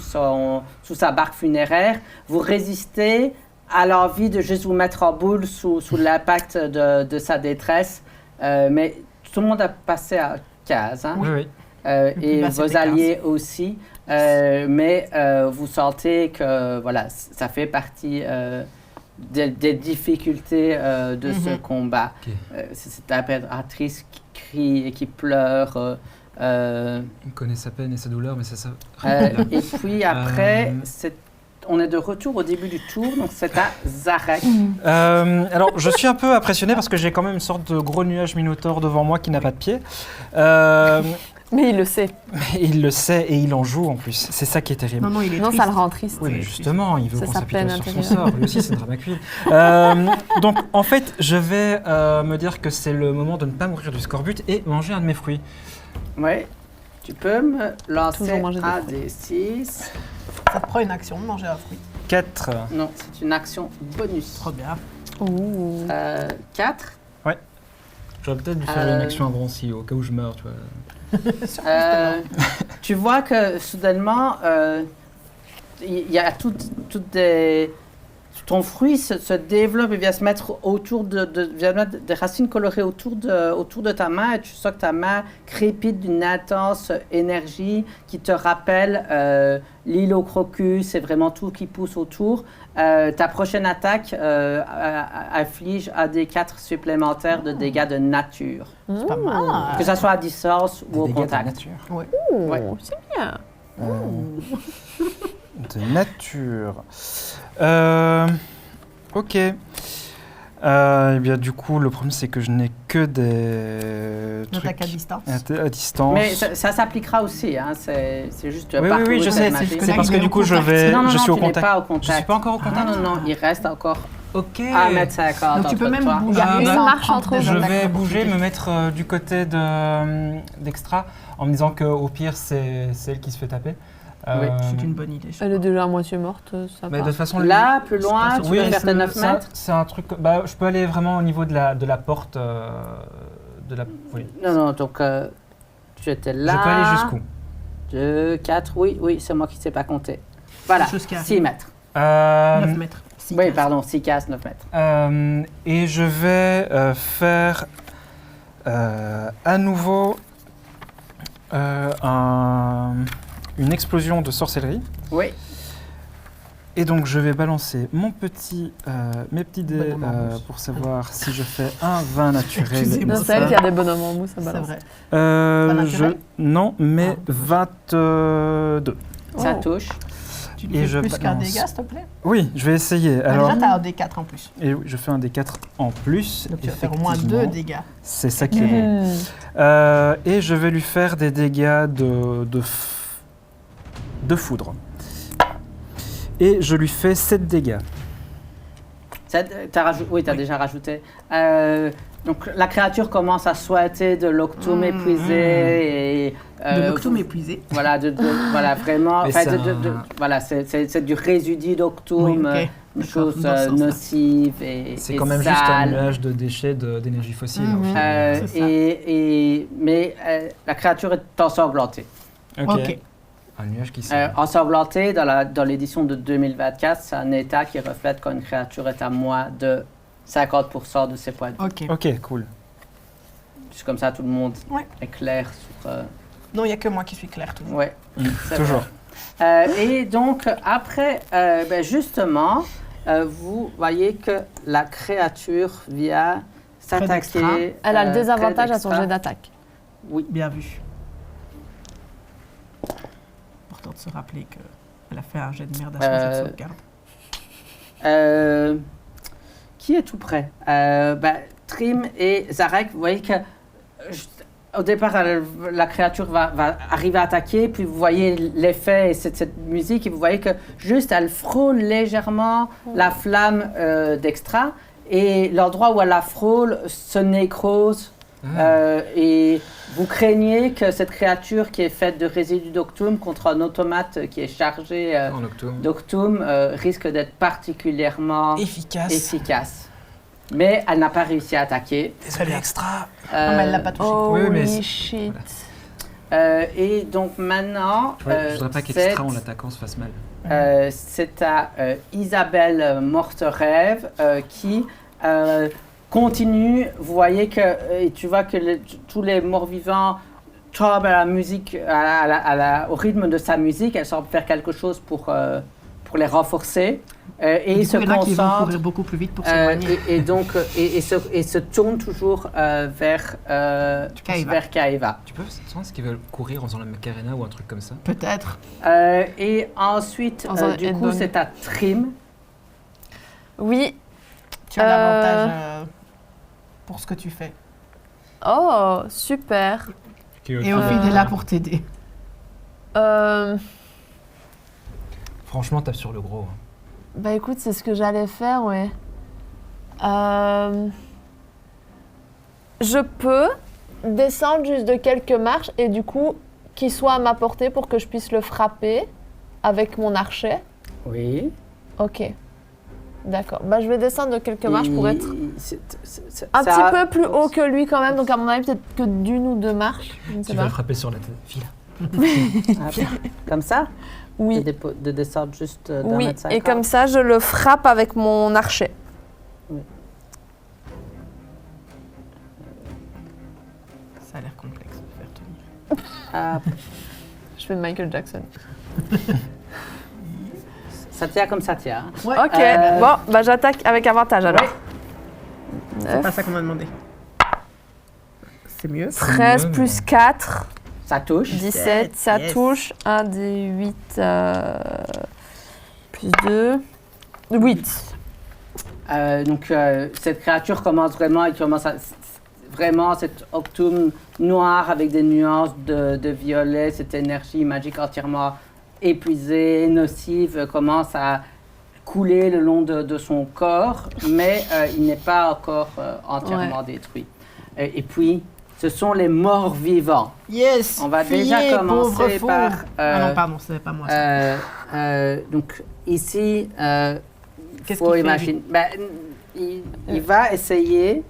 Speaker 1: sa barque funéraire. Vous résistez à l'envie de juste vous mettre en boule sous l'impact de sa détresse. Mais tout le monde a passé à 15, hein?
Speaker 2: Oui, oui.
Speaker 1: Et
Speaker 3: bas,
Speaker 1: vos
Speaker 3: c'était
Speaker 1: alliés aussi. Mais vous sentez que voilà, ça fait partie des difficultés de ce combat.
Speaker 2: Ok.
Speaker 1: C'est cette impératrice qui crie et qui pleure.
Speaker 2: Il connaît sa peine et sa douleur, mais c'est ça.
Speaker 1: Et puis après, on est de retour au début du tour, donc c'est à Zarek.
Speaker 2: Alors, je suis un peu impressionné parce que j'ai quand même une sorte de gros nuage minotaure devant moi qui n'a pas de pied.
Speaker 4: Mais il le sait.
Speaker 2: Mais il le sait et il en joue en plus. C'est ça qui est terrible.
Speaker 3: Non, il est
Speaker 4: Non,
Speaker 3: triste.
Speaker 4: ça le rend triste.
Speaker 2: Oui, mais justement, il veut
Speaker 4: C'est
Speaker 2: qu'on
Speaker 4: sa
Speaker 2: s'appuie
Speaker 4: peine
Speaker 2: sur son
Speaker 4: intérieure.
Speaker 2: sort. Lui aussi, c'est une drama queen. Donc, en fait, je vais me dire que c'est le moment de ne pas mourir du scorbut et manger un de mes fruits.
Speaker 1: Oui, tu peux me lancer
Speaker 4: Toujours manger des
Speaker 1: un
Speaker 4: fruits.
Speaker 1: des 6.
Speaker 3: Ça te prend une action de manger un fruit.
Speaker 2: 4.
Speaker 1: Non, c'est une action bonus.
Speaker 3: Trop bien.
Speaker 4: Ouh.
Speaker 1: 4.
Speaker 2: J'aurais peut-être dû faire une action avant aussi, au cas où je meurs, tu vois.
Speaker 1: Tu vois que soudainement, il y a toutes des... Ton fruit se développe et vient se mettre vient mettre des racines colorées autour de ta main et tu sens que ta main crépite d'une intense énergie qui te rappelle l'îlocrocus et vraiment tout qui pousse autour. Ta prochaine attaque inflige un des 4 supplémentaires de dégâts de nature,
Speaker 3: C'est pas mal.
Speaker 1: que ce soit à distance ou au
Speaker 2: Dégâts de
Speaker 1: contact.
Speaker 2: nature.
Speaker 4: Ouh,
Speaker 1: Ouais.
Speaker 4: c'est bien.
Speaker 2: De nature. Ok. Eh bien, du coup, le problème, c'est que je n'ai que des
Speaker 3: Attaque à
Speaker 2: trucs
Speaker 3: distance.
Speaker 2: à distance.
Speaker 1: Mais ça s'appliquera aussi, hein, c'est juste
Speaker 2: Oui,
Speaker 1: parcourir
Speaker 2: je sais.
Speaker 1: cette magie.
Speaker 2: C'est parce que
Speaker 3: Il est
Speaker 2: du
Speaker 3: au
Speaker 2: coup, je
Speaker 3: contact.
Speaker 2: vais,
Speaker 1: Non,
Speaker 2: je suis au
Speaker 1: tu n'es
Speaker 2: contact.
Speaker 1: pas au contact.
Speaker 2: Je suis pas encore au contact.
Speaker 1: Non, il reste encore
Speaker 2: Ok.
Speaker 1: 1m50
Speaker 3: Donc tu peux
Speaker 1: entre
Speaker 3: même
Speaker 1: toi.
Speaker 3: bouger.
Speaker 4: une
Speaker 3: sans
Speaker 4: marche
Speaker 3: prendre
Speaker 4: entre
Speaker 3: des
Speaker 4: eux.
Speaker 2: Je
Speaker 3: attaques
Speaker 2: vais
Speaker 3: à
Speaker 2: bouger,
Speaker 3: profiter.
Speaker 2: me mettre du côté d'Extra, en me disant qu'au pire, c'est elle qui se fait taper.
Speaker 1: Oui,
Speaker 3: C'est une bonne idée.
Speaker 4: Elle est déjà à moitié morte, ça
Speaker 2: Mais
Speaker 4: va.
Speaker 2: de toute façon,
Speaker 1: Là, plus loin, tu
Speaker 2: oui,
Speaker 1: peux faire tes 9
Speaker 2: ça,
Speaker 1: mètres.
Speaker 2: c'est un truc. Bah, je peux aller vraiment au niveau de la porte. Oui.
Speaker 1: Non, donc tu étais là.
Speaker 2: Je peux aller jusqu'où
Speaker 1: 2, 4, oui, c'est moi qui ne sais pas compter. Voilà,
Speaker 3: Jusqu'à
Speaker 1: 6 mètres.
Speaker 3: 9 mètres.
Speaker 1: Oui, pardon, 6 cases, 9 mètres.
Speaker 2: Et je vais faire à nouveau une explosion de sorcellerie.
Speaker 1: Oui,
Speaker 2: Et donc je vais balancer mes petits dés
Speaker 3: Bonhomme en mousse.
Speaker 2: pour savoir si je fais un 20 naturel.
Speaker 3: Excusez-moi.
Speaker 4: Non, c'est elle qui a des bonhommes en mousse, ça
Speaker 3: C'est
Speaker 4: balance.
Speaker 3: vrai.
Speaker 2: Euh,
Speaker 3: Pas naturel
Speaker 2: non, mais
Speaker 3: Ah.
Speaker 2: 22.
Speaker 1: ça
Speaker 4: Oh.
Speaker 1: touche.
Speaker 3: Tu
Speaker 2: Et
Speaker 3: lui
Speaker 2: je
Speaker 3: fais plus qu'un
Speaker 2: balance.
Speaker 3: dégât, s'il te plaît.
Speaker 2: Oui, je vais essayer. Alors,
Speaker 3: Déjà, t'as un D4 en plus.
Speaker 2: et oui, je fais un D4 en plus.
Speaker 3: Donc tu vas faire au moins 2
Speaker 2: effectivement.
Speaker 3: dégâts.
Speaker 2: C'est ça qui est bon. Et je vais lui faire des dégâts de foudre. Et je lui fais 7 dégâts.
Speaker 1: Oui, tu as déjà rajouté. Donc la créature commence à souhaiter de l'octum épuisé. Et,
Speaker 3: De l'octum épuisé.
Speaker 1: Voilà, voilà, vraiment.
Speaker 2: Mais
Speaker 1: Enfin,
Speaker 2: c'est
Speaker 1: voilà, c'est du résidu d'octum,
Speaker 3: Oui, ok.
Speaker 1: une
Speaker 3: D'accord,
Speaker 1: chose
Speaker 3: dans ce sens-là.
Speaker 1: nocive et
Speaker 2: C'est
Speaker 1: et
Speaker 2: quand même juste un
Speaker 1: sale.
Speaker 2: nuage de déchets d'énergie fossile.
Speaker 3: Mhm.
Speaker 2: au final.
Speaker 3: C'est ça.
Speaker 1: Mais la créature est ensanglantée.
Speaker 3: Ok.
Speaker 2: Un nuage qui sort.
Speaker 1: Ensanglantée, dans l'édition de 2024, c'est un état qui reflète quand une créature est à moins de 50% de ses points de vie.
Speaker 3: Ok.
Speaker 2: Ok, cool.
Speaker 1: Juste comme ça, tout le monde
Speaker 3: Ouais.
Speaker 1: est clair sur...
Speaker 3: Non, il n'y a que moi qui suis claire toujours.
Speaker 1: ouais, c'est
Speaker 2: Toujours.
Speaker 1: vrai. Et donc, après, justement, vous voyez que la créature vient
Speaker 3: d'extra.
Speaker 1: s'attaquer...
Speaker 4: Elle a le
Speaker 1: près
Speaker 4: désavantage à son
Speaker 1: d'extra.
Speaker 4: jet d'attaque.
Speaker 1: Oui.
Speaker 3: Bien vu. Important de se rappeler qu'elle a fait un jet de merde à son jet de sauvegarde.
Speaker 1: Qui est tout près? Trim et Zarek, vous voyez que au départ, la créature va arriver à attaquer, puis vous voyez l'effet et cette musique, et vous voyez que juste elle frôle légèrement la flamme d'Extra, et l'endroit où elle la frôle se nécrose. Et vous craignez que cette créature qui est faite de résidus d'Octum contre un automate qui est chargé d'Octum risque d'être particulièrement efficace. Mais elle n'a pas réussi à attaquer.
Speaker 2: Désolé, Extra.
Speaker 3: Non, mais elle l'a pas touché.
Speaker 4: Holy shit.
Speaker 1: Et donc maintenant,
Speaker 5: Je voudrais pas qu'Extra en l'attaquant se fasse mal.
Speaker 1: c'est à Isabelle Morte-Rêve qui continue. Vous voyez que, et tu vois que tous les morts-vivants tombent à la musique, au rythme de sa musique. Elle semble faire quelque chose pour les renforcer. Et il se
Speaker 3: qui vont
Speaker 1: concentre.
Speaker 3: courir beaucoup plus vite pour s'éloigner.
Speaker 1: Et donc, se tourne toujours vers Kaeva.
Speaker 5: Tu peux savoir ce qu'ils veulent courir en faisant la Macarena ou un truc comme ça?
Speaker 3: Peut-être.
Speaker 1: Et ensuite,
Speaker 4: En faisant
Speaker 1: du coup,
Speaker 4: Edmond.
Speaker 1: c'est à Trim.
Speaker 4: Oui.
Speaker 3: Tu as l'avantage pour ce que tu fais.
Speaker 4: Oh, super.
Speaker 3: Et Ovid est là pour t'aider.
Speaker 5: Franchement, tape sur le gros.
Speaker 4: Bah écoute, c'est ce que j'allais faire, ouais. Je peux descendre juste de quelques marches et du coup, qu'il soit à ma portée pour que je puisse le frapper avec mon archet.
Speaker 1: Oui.
Speaker 4: Ok. D'accord. Bah je vais descendre de quelques marches pour être
Speaker 1: C'est-
Speaker 4: un
Speaker 1: ça-
Speaker 4: petit peu plus haut que lui quand même. Donc à mon avis, peut-être que d'une ou deux marches. Je ne sais
Speaker 5: Tu vas
Speaker 4: pas.
Speaker 5: le frapper sur la tête. File.
Speaker 1: Ah, comme ça?
Speaker 4: Oui.
Speaker 1: De descendre juste d'un
Speaker 4: Oui.
Speaker 1: mètre
Speaker 4: Et
Speaker 1: 50.
Speaker 4: comme ça, je le frappe avec mon archet.
Speaker 3: Ça a l'air complexe de faire tenir.
Speaker 1: Ah,
Speaker 4: Je fais Michael Jackson.
Speaker 1: ça tient comme ça tient.
Speaker 3: Ouais.
Speaker 4: Ok. Bon, bah j'attaque avec avantage alors.
Speaker 3: C'est pas ça qu'on m'a demandé. C'est mieux.
Speaker 4: 13 plus 4,
Speaker 1: Ça touche.
Speaker 4: 17, ça
Speaker 3: Yes.
Speaker 4: touche. 1 des 8 plus 2, 8.
Speaker 1: Donc, cette créature commence vraiment, vraiment cet octum noir avec des nuances de violet, cette énergie magique entièrement épuisée, nocive, commence à couler le long de son corps, mais il n'est pas encore entièrement détruit. Et puis, ce sont les morts vivants.
Speaker 3: Yes.
Speaker 1: On va
Speaker 3: Fuyez,
Speaker 1: déjà
Speaker 3: pauvre
Speaker 1: commencer
Speaker 3: fou.
Speaker 1: par...
Speaker 3: Ah non, pardon, c'était pas moi. Ça.
Speaker 1: donc ici,
Speaker 3: Qu'est-ce
Speaker 1: faut
Speaker 3: qu'il fait,
Speaker 1: imaginer. Ben, il va essayer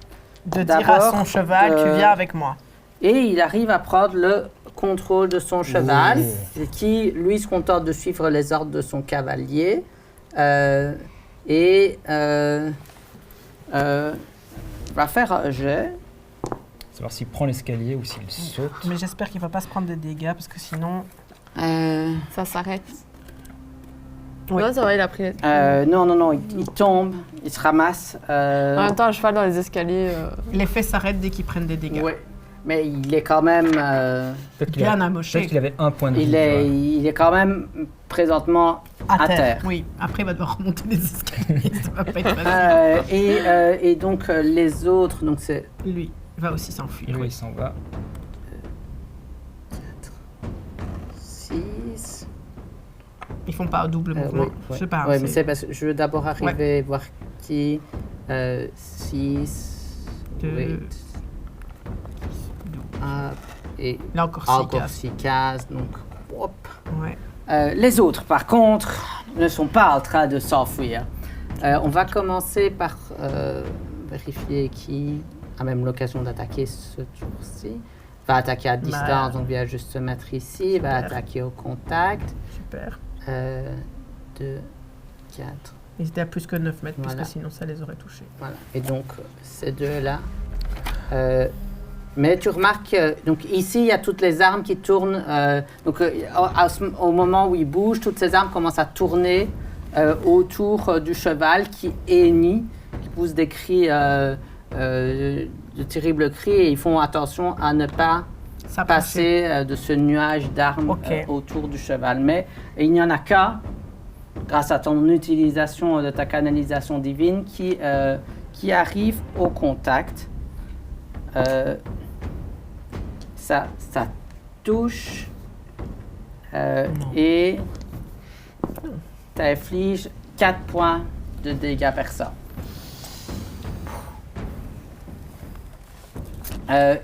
Speaker 3: de dire à son
Speaker 1: d'abord,
Speaker 3: cheval, tu viens avec moi.
Speaker 1: et il arrive à prendre le contrôle de son cheval, qui lui se contente de suivre les ordres de son cavalier, et va faire un jet.
Speaker 5: Savoir s'il prend l'escalier ou s'il saute.
Speaker 3: Mais j'espère qu'il va pas se prendre des dégâts parce que sinon.
Speaker 4: Ça s'arrête.
Speaker 3: Oui.
Speaker 4: Non, ça va, il a pris.
Speaker 1: Non, il tombe, il se ramasse.
Speaker 4: En même temps, un cheval dans les escaliers.
Speaker 3: L'effet s'arrête dès qu'ils prennent des dégâts.
Speaker 1: Ouais, mais il est quand même...
Speaker 5: Peut-être qu'il
Speaker 3: Bien
Speaker 5: a-
Speaker 3: amoché.
Speaker 5: peut-être qu'il avait un point de vie.
Speaker 1: il
Speaker 5: tu vois.
Speaker 1: est quand même présentement à terre.
Speaker 3: Oui, après il va devoir remonter les escaliers. Ça va pas être facile.
Speaker 1: Et donc les autres, donc c'est
Speaker 3: Lui, il va aussi s'enfuir.
Speaker 5: Lui, il s'en va.
Speaker 1: 6.
Speaker 3: Ils font pas un double mouvement. Je sais pas.
Speaker 1: Oui, mais c'est parce que je veux d'abord arriver voir qui. 6,
Speaker 3: Deux.
Speaker 1: 8, et
Speaker 3: Là encore 6
Speaker 1: encore 6 cases. Donc, hop.
Speaker 3: Ouais.
Speaker 1: Les autres, par contre, ne sont pas en train de s'enfuir. On va commencer par vérifier qui a même l'occasion d'attaquer ce tour-ci. Va attaquer à distance, donc vient juste se mettre ici. Va attaquer au contact.
Speaker 3: Super.
Speaker 1: 2, 4.
Speaker 3: N'hésitez à plus que 9 mètres
Speaker 1: Voilà.
Speaker 3: parce que sinon ça les aurait touchés.
Speaker 1: Voilà. Et donc, ces deux-là. Mais tu remarques, donc ici, il y a toutes les armes qui tournent. Au moment où il bouge, toutes ces armes commencent à tourner autour du cheval qui hennit, qui pousse des cris, de terribles cris, et ils font attention à ne pas passer de ce nuage d'armes autour du cheval. Mais il n'y en a qu'un, grâce à ton utilisation de ta canalisation divine, qui arrive au contact. Ça touche. Et t'infliges 4 points de dégâts perçants.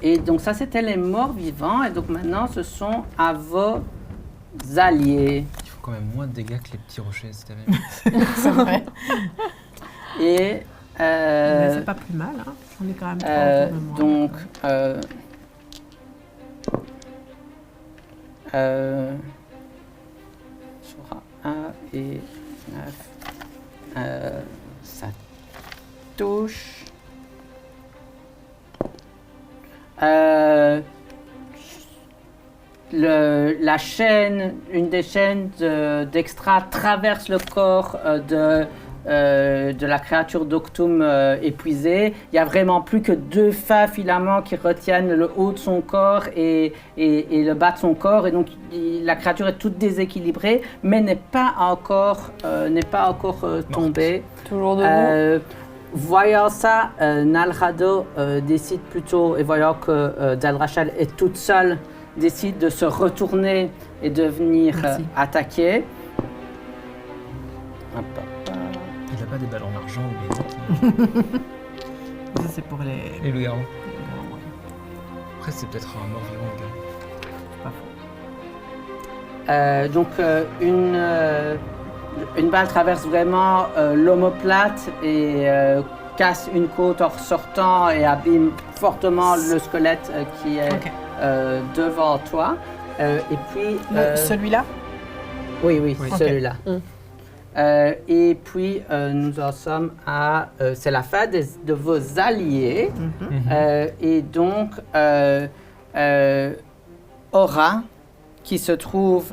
Speaker 1: Et donc ça, c'était les morts vivants. Et donc maintenant, ce sont à vos alliés.
Speaker 5: Il faut quand même moins de dégâts que les petits rochers, c'était
Speaker 3: C'est vrai.
Speaker 1: Et
Speaker 3: Mais c'est pas plus mal, hein. On est quand même trois autour de moi.
Speaker 1: donc, sur 1 et 9, ça touche. La chaîne, une des chaînes d'Extra traverse le corps de la créature d'Octum épuisée. Il n'y a vraiment plus que 2 fins filaments qui retiennent le haut de son corps et le bas de son corps. Et donc, la créature est toute déséquilibrée, mais n'est pas encore tombée.
Speaker 4: Toujours debout.
Speaker 1: Voyant ça, Nalrado décide plutôt, et voyant que Dalrachal est toute seule, décide de se retourner et de venir attaquer. Hop, hop, hop.
Speaker 5: Il a pas des balles en argent ou des
Speaker 3: Ça, c'est pour les...
Speaker 5: les loups-garous. Après, c'est peut-être un mort-vivant, le gars.
Speaker 1: Donc, une balle traverse vraiment l'omoplate et casse une côte en ressortant et abîme fortement le squelette qui est devant toi. Et puis...
Speaker 3: Celui-là?
Speaker 1: Oui,
Speaker 3: Ok.
Speaker 1: celui-là. Et puis, nous en sommes à... c'est la fin de vos alliés. Et donc, Aura, qui se trouve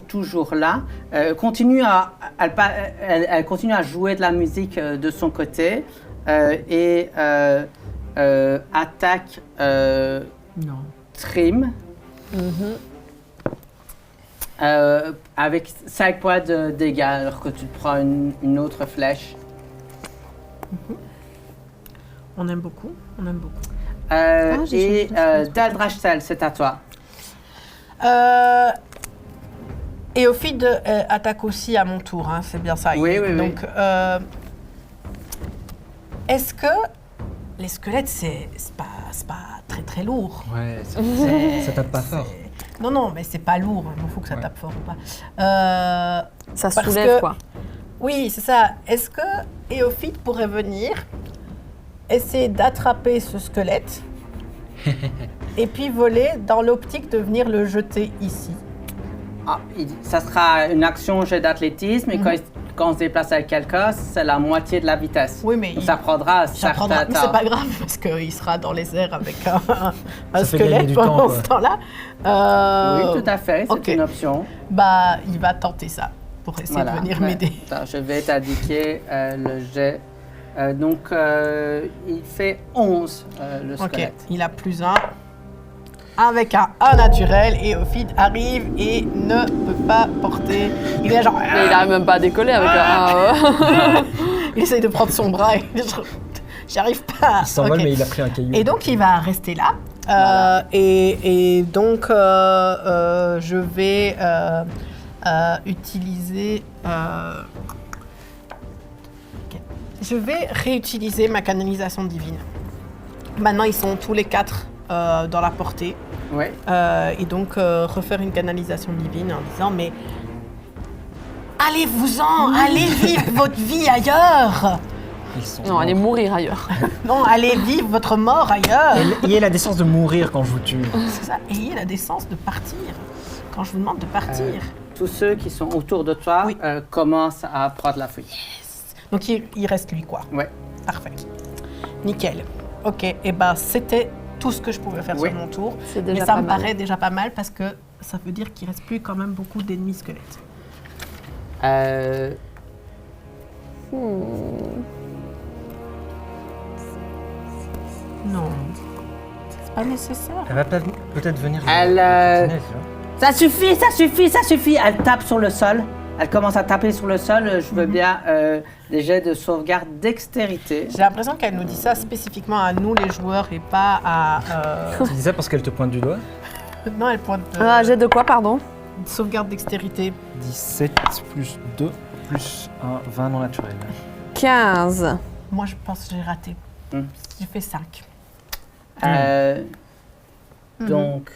Speaker 1: toujours là, elle continue à jouer de la musique de son côté et attaque
Speaker 3: Non.
Speaker 1: Trim avec 5 points de dégâts alors que tu te prends une autre flèche.
Speaker 3: On aime beaucoup.
Speaker 1: Et Daldrachtal, c'est à toi.
Speaker 3: Éophide attaque aussi à mon tour, hein, c'est bien ça.
Speaker 1: Oui.
Speaker 3: Donc, est-ce que les squelettes, c'est pas très très lourd?
Speaker 5: Ouais,
Speaker 3: C'est-
Speaker 5: ça tape pas fort.
Speaker 3: Non, mais c'est pas lourd. Il faut que ça
Speaker 5: Ouais.
Speaker 3: tape fort ou pas.
Speaker 4: Ça
Speaker 3: parce
Speaker 4: soulève,
Speaker 3: que-
Speaker 4: quoi.
Speaker 3: Oui, c'est ça. Est-ce que Éophide pourrait venir essayer d'attraper ce squelette et puis voler dans l'optique de venir le jeter ici?
Speaker 1: Ça sera une action jet d'athlétisme et quand on se déplace avec quelqu'un, c'est la moitié de la vitesse.
Speaker 3: Oui, mais
Speaker 1: Donc ça prendra un
Speaker 3: ça
Speaker 1: certain
Speaker 3: prendra, mais
Speaker 1: temps.
Speaker 3: c'est pas grave parce qu'il sera dans les airs avec un
Speaker 5: fait gagner
Speaker 3: squelette
Speaker 5: du temps,
Speaker 3: pendant
Speaker 5: quoi.
Speaker 3: ce temps-là.
Speaker 1: Oui, tout à fait, c'est
Speaker 3: ok.
Speaker 1: une option.
Speaker 3: Bah, il va tenter ça pour essayer de venir
Speaker 1: Ouais.
Speaker 3: m'aider.
Speaker 1: Attends, je vais t'indiquer le jet. Donc, il fait 11, le
Speaker 3: Ok,
Speaker 1: squelette.
Speaker 3: il a +1 avec un 1 naturel et Ophid arrive et ne peut pas porter. Il est genre.
Speaker 4: Mais il arrive même pas à décoller avec un...
Speaker 3: Il essaye de prendre son bras et j'arrive pas.
Speaker 5: Il s'envole,
Speaker 3: Ok.
Speaker 5: mais il a pris un caillou.
Speaker 3: Et donc il va rester là. Et donc je vais utiliser. Ok. Je vais réutiliser ma canalisation divine. Maintenant ils sont tous les 4 dans la portée.
Speaker 1: Oui.
Speaker 3: Et donc refaire une canalisation divine en disant mais allez-vous-en, allez vivre votre vie ailleurs.
Speaker 5: Ils sont
Speaker 4: Non, allez
Speaker 5: morts.
Speaker 4: mourir ailleurs.
Speaker 3: Non, allez vivre votre mort ailleurs.
Speaker 5: Ayez la décence de mourir quand je vous tue.
Speaker 3: C'est ça, ayez la décence de partir. Quand je vous demande de partir.
Speaker 1: Tous ceux qui sont autour de toi
Speaker 3: Oui.
Speaker 1: commencent à prendre la fuite.
Speaker 3: Donc il reste lui quoi.
Speaker 1: Ouais.
Speaker 3: Parfait. Nickel. Ok, et ben c'était tout ce que je pouvais faire
Speaker 1: Oui.
Speaker 3: sur mon tour.
Speaker 4: C'est
Speaker 3: Mais
Speaker 4: déjà
Speaker 3: ça
Speaker 4: pas
Speaker 3: me
Speaker 4: mal.
Speaker 3: paraît déjà pas mal parce que ça veut dire qu'il reste plus quand même beaucoup d'ennemis squelettes. Non. C'est pas nécessaire.
Speaker 5: Elle va peut-être venir.
Speaker 1: Elle,
Speaker 5: sentinelle, tu vois.
Speaker 1: Ça suffit. Elle tape sur le sol Elle commence à taper sur le sol. Je veux bien des jets de sauvegarde dextérité.
Speaker 3: J'ai l'impression qu'elle nous dit ça spécifiquement à nous, les joueurs, et pas à...
Speaker 5: Tu dis ça parce qu'elle te pointe du doigt?
Speaker 3: Non, elle pointe
Speaker 4: Jet de quoi, pardon?
Speaker 3: sauvegarde dextérité.
Speaker 5: 17 plus 2 plus 1, 20 non naturel.
Speaker 4: 15.
Speaker 3: Moi, je pense que j'ai raté. J'ai fait 5.
Speaker 1: Donc,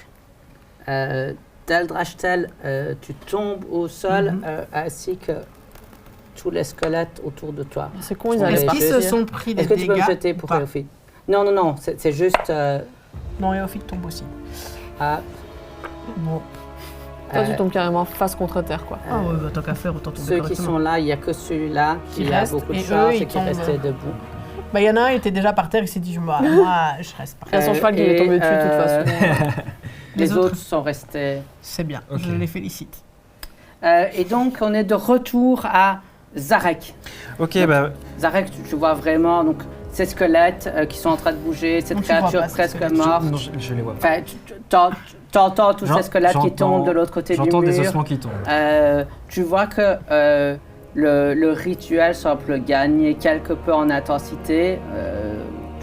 Speaker 1: Deldrachtel, tu tombes au sol ainsi que tous les squelettes autour de toi.
Speaker 4: C'est con, ils
Speaker 1: Ouais,
Speaker 4: allaient
Speaker 3: Est-ce
Speaker 4: pas.
Speaker 3: qu'ils se sont pris des
Speaker 1: Est-ce que tu peux
Speaker 3: dégâts
Speaker 1: me jeter
Speaker 3: ou
Speaker 1: pour
Speaker 3: pas?
Speaker 1: Éophyte? Non, c'est juste...
Speaker 3: Non, Éophyte tombe aussi. Bon.
Speaker 4: Toi, tu tombes carrément face contre terre, quoi.
Speaker 3: Ah ouais, bah, tant qu'à faire, autant tomber
Speaker 1: Ceux qui
Speaker 3: correctement.
Speaker 1: sont là, il n'y a que celui-là
Speaker 3: Qui
Speaker 1: qui a
Speaker 3: reste,
Speaker 1: beaucoup de
Speaker 3: et
Speaker 1: chance
Speaker 3: eux,
Speaker 1: et
Speaker 3: ils
Speaker 1: qui
Speaker 3: tombent.
Speaker 1: restait debout.
Speaker 3: Bah, il y en a un qui était déjà par terre, il s'est dit, moi, je reste par terre.
Speaker 4: Son cheval qui est tombé dessus, de toute façon.
Speaker 1: Les autres sont restés...
Speaker 3: C'est bien,
Speaker 5: Ok.
Speaker 3: je les félicite.
Speaker 1: et donc, on est de retour à Zarek.
Speaker 2: Ok, bah,
Speaker 1: Zarek, tu vois vraiment donc, ces squelettes qui sont en train de bouger, cette
Speaker 3: Donc, tu vois
Speaker 1: créature
Speaker 3: pas ces
Speaker 1: presque
Speaker 3: squelettes.
Speaker 1: morte.
Speaker 5: Non, je les vois pas.
Speaker 1: Enfin, t'entends tous ces squelettes qui tombent de l'autre côté du mur.
Speaker 5: J'entends des ossements qui tombent.
Speaker 1: Tu vois que le rituel semble gagner quelque peu en intensité.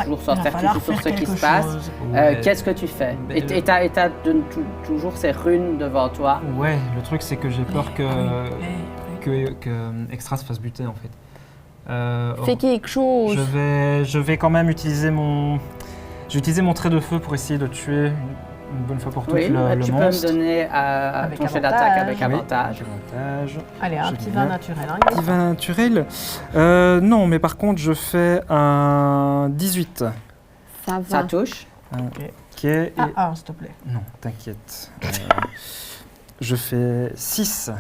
Speaker 1: Toujours sans
Speaker 3: Il va
Speaker 1: faire
Speaker 3: falloir
Speaker 1: tout sur
Speaker 3: faire
Speaker 1: ce qui
Speaker 3: quelque
Speaker 1: se passe.
Speaker 3: chose.
Speaker 5: Ouais.
Speaker 1: Qu'est-ce que tu fais?
Speaker 5: Mais
Speaker 1: Et t'as toujours ces runes devant toi.
Speaker 5: Ouais, le truc c'est que j'ai peur que
Speaker 3: Oui.
Speaker 5: Extra se fasse buter en fait.
Speaker 4: Fais quelque chose.
Speaker 5: Je vais quand même utiliser mon trait de feu pour essayer de tuer une bonne fois pour toutes
Speaker 1: Oui,
Speaker 5: le
Speaker 1: tu peux
Speaker 5: monstre.
Speaker 1: me donner
Speaker 3: Avec
Speaker 1: ton jet
Speaker 3: avantage.
Speaker 1: d'attaque avec
Speaker 5: Oui,
Speaker 1: avantage.
Speaker 5: avantage.
Speaker 3: Allez, un
Speaker 5: Je
Speaker 3: petit
Speaker 5: viens.
Speaker 3: vin naturel. Hein,
Speaker 5: Petit vin naturel. Non, mais par contre, je fais un 18.
Speaker 4: Ça
Speaker 1: Ça
Speaker 4: va.
Speaker 1: touche.
Speaker 5: Ok. Et...
Speaker 3: Ah, s'il te plaît.
Speaker 5: Non, t'inquiète. Je fais 6.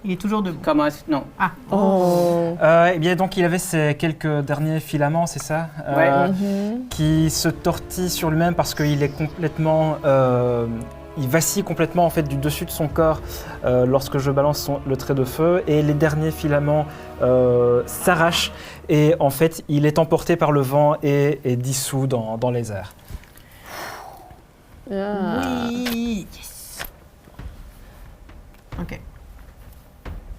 Speaker 3: Il est toujours debout.
Speaker 1: Comment est-ce... Non.
Speaker 3: Ah,
Speaker 4: Oh.
Speaker 5: Eh bien, donc, il avait ces quelques derniers filaments, c'est ça
Speaker 1: Ouais.
Speaker 5: Qui se tortille sur lui-même parce qu'il est complètement... il vacille complètement en fait du dessus de son corps lorsque je balance le trait de feu et les derniers filaments s'arrachent et en fait il est emporté par le vent et est dissous dans les airs.
Speaker 3: oui. Yes. Ok.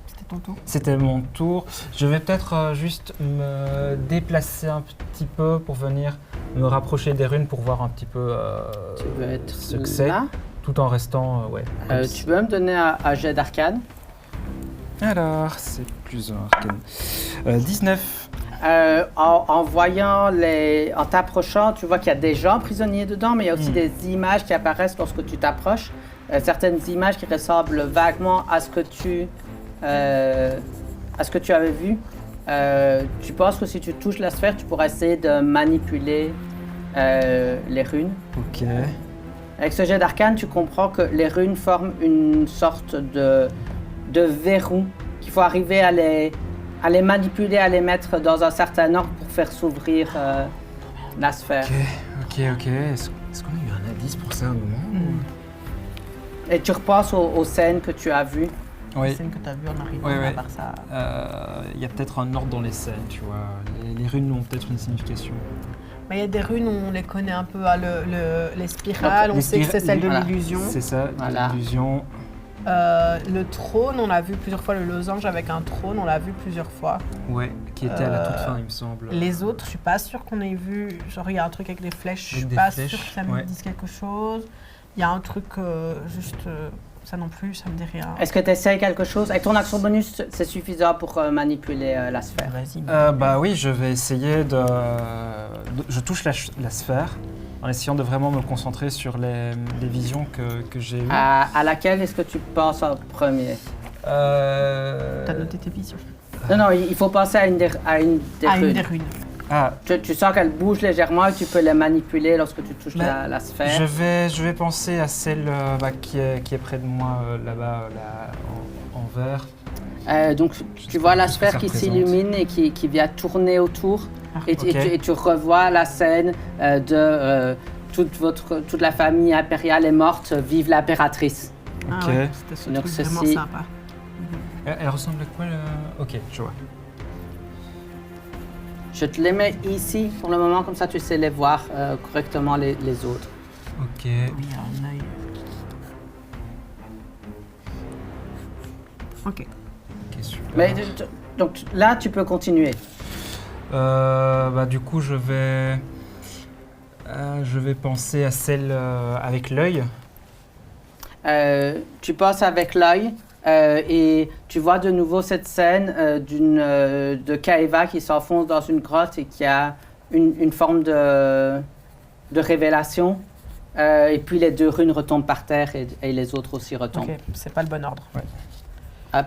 Speaker 3: C'était ton tour.
Speaker 5: C'était mon tour. Je vais peut-être juste me déplacer un petit peu pour venir me rapprocher des runes pour voir un petit peu
Speaker 1: Tu veux être
Speaker 5: ce que c'est,
Speaker 1: là.
Speaker 5: tout en restant comme
Speaker 1: Tu peux me donner un jet d'arcane?
Speaker 5: Alors, c'est plus un arcane. 19.
Speaker 1: En voyant en t'approchant, tu vois qu'il y a des gens prisonniers dedans, mais il y a aussi des images qui apparaissent lorsque tu t'approches. Certaines images qui ressemblent vaguement à ce que tu avais vu. Tu penses que si tu touches la sphère, tu pourras essayer de manipuler les runes.
Speaker 5: Ok.
Speaker 1: Avec ce jet d'arcane, tu comprends que les runes forment une sorte de verrou qu'il faut arriver à les manipuler, à les mettre dans un certain ordre pour faire s'ouvrir la sphère.
Speaker 5: Ok. Est-ce qu'on a eu un indice pour ça au moment
Speaker 1: Et tu repenses aux scènes que tu as vues.
Speaker 3: La
Speaker 5: Oui.
Speaker 3: scène que tu as vue en arrivant
Speaker 5: Ouais.
Speaker 3: à part ça.
Speaker 5: Il y a peut-être un ordre dans les scènes, tu vois. Les runes ont peut-être une signification.
Speaker 3: Mais il y a des runes où on les connaît un peu, les spirales, on
Speaker 5: Les
Speaker 3: sait que c'est celle de
Speaker 1: voilà.
Speaker 3: l'illusion.
Speaker 5: C'est ça,
Speaker 1: Voilà.
Speaker 5: l'illusion.
Speaker 3: Le trône, on l'a vu plusieurs fois, le losange avec un trône, on l'a vu plusieurs fois.
Speaker 5: Ouais, qui était à la toute fin, il me semble.
Speaker 3: Les autres, je suis pas sûre qu'on ait vu. Genre, il y a un truc avec des flèches, je suis
Speaker 5: Avec des
Speaker 3: pas
Speaker 5: flèches,
Speaker 3: sûre que ça me
Speaker 5: ouais.
Speaker 3: dise quelque chose. Il y a un truc ça non plus, ça me dit rien.
Speaker 1: Est-ce que tu essaies quelque chose? Avec ton action bonus, c'est suffisant pour manipuler la sphère.
Speaker 3: Vas-y.
Speaker 5: Bah oui, je vais essayer je touche la sphère en essayant de vraiment me concentrer sur les visions que j'ai eues.
Speaker 1: À laquelle est-ce que tu penses en premier?
Speaker 3: T'as noté tes visions.
Speaker 1: Non, il faut penser à une des runes.
Speaker 3: Une des runes.
Speaker 5: Ah,
Speaker 1: Tu sens qu'elle bouge légèrement et tu peux les manipuler lorsque tu touches
Speaker 5: Bah,
Speaker 1: la sphère.
Speaker 5: je vais penser à celle qui est près de moi, là-bas, là, en vert.
Speaker 1: Donc tu vois la
Speaker 5: ce que
Speaker 1: sphère
Speaker 5: ça
Speaker 1: qui
Speaker 5: représente.
Speaker 1: s'illumine et qui vient tourner autour. Et
Speaker 5: Ok.
Speaker 1: tu revois la scène de toute la famille impériale est morte, vive l'impératrice.
Speaker 3: Ah
Speaker 5: Ok.
Speaker 3: ouais, c'était ce
Speaker 1: Donc
Speaker 3: truc
Speaker 1: ceci-
Speaker 3: vraiment sympa.
Speaker 5: Elle ressemble à quoi, là? Ok, je vois.
Speaker 1: Je te les mets ici pour le moment, comme ça tu sais les voir correctement les autres.
Speaker 5: Ok.
Speaker 3: Oui, il y a un œil. Ok.
Speaker 5: Ok, super.
Speaker 1: Mais donc là, tu peux continuer.
Speaker 5: Du coup, je vais penser à celle avec l'œil.
Speaker 1: Tu passes avec l'œil et tu vois de nouveau cette scène de Kaeva qui s'enfonce dans une grotte et qui a une forme de révélation. Et puis les 2 runes retombent par terre et les autres aussi retombent.
Speaker 3: Ok, c'est pas le bon ordre.
Speaker 1: Hop.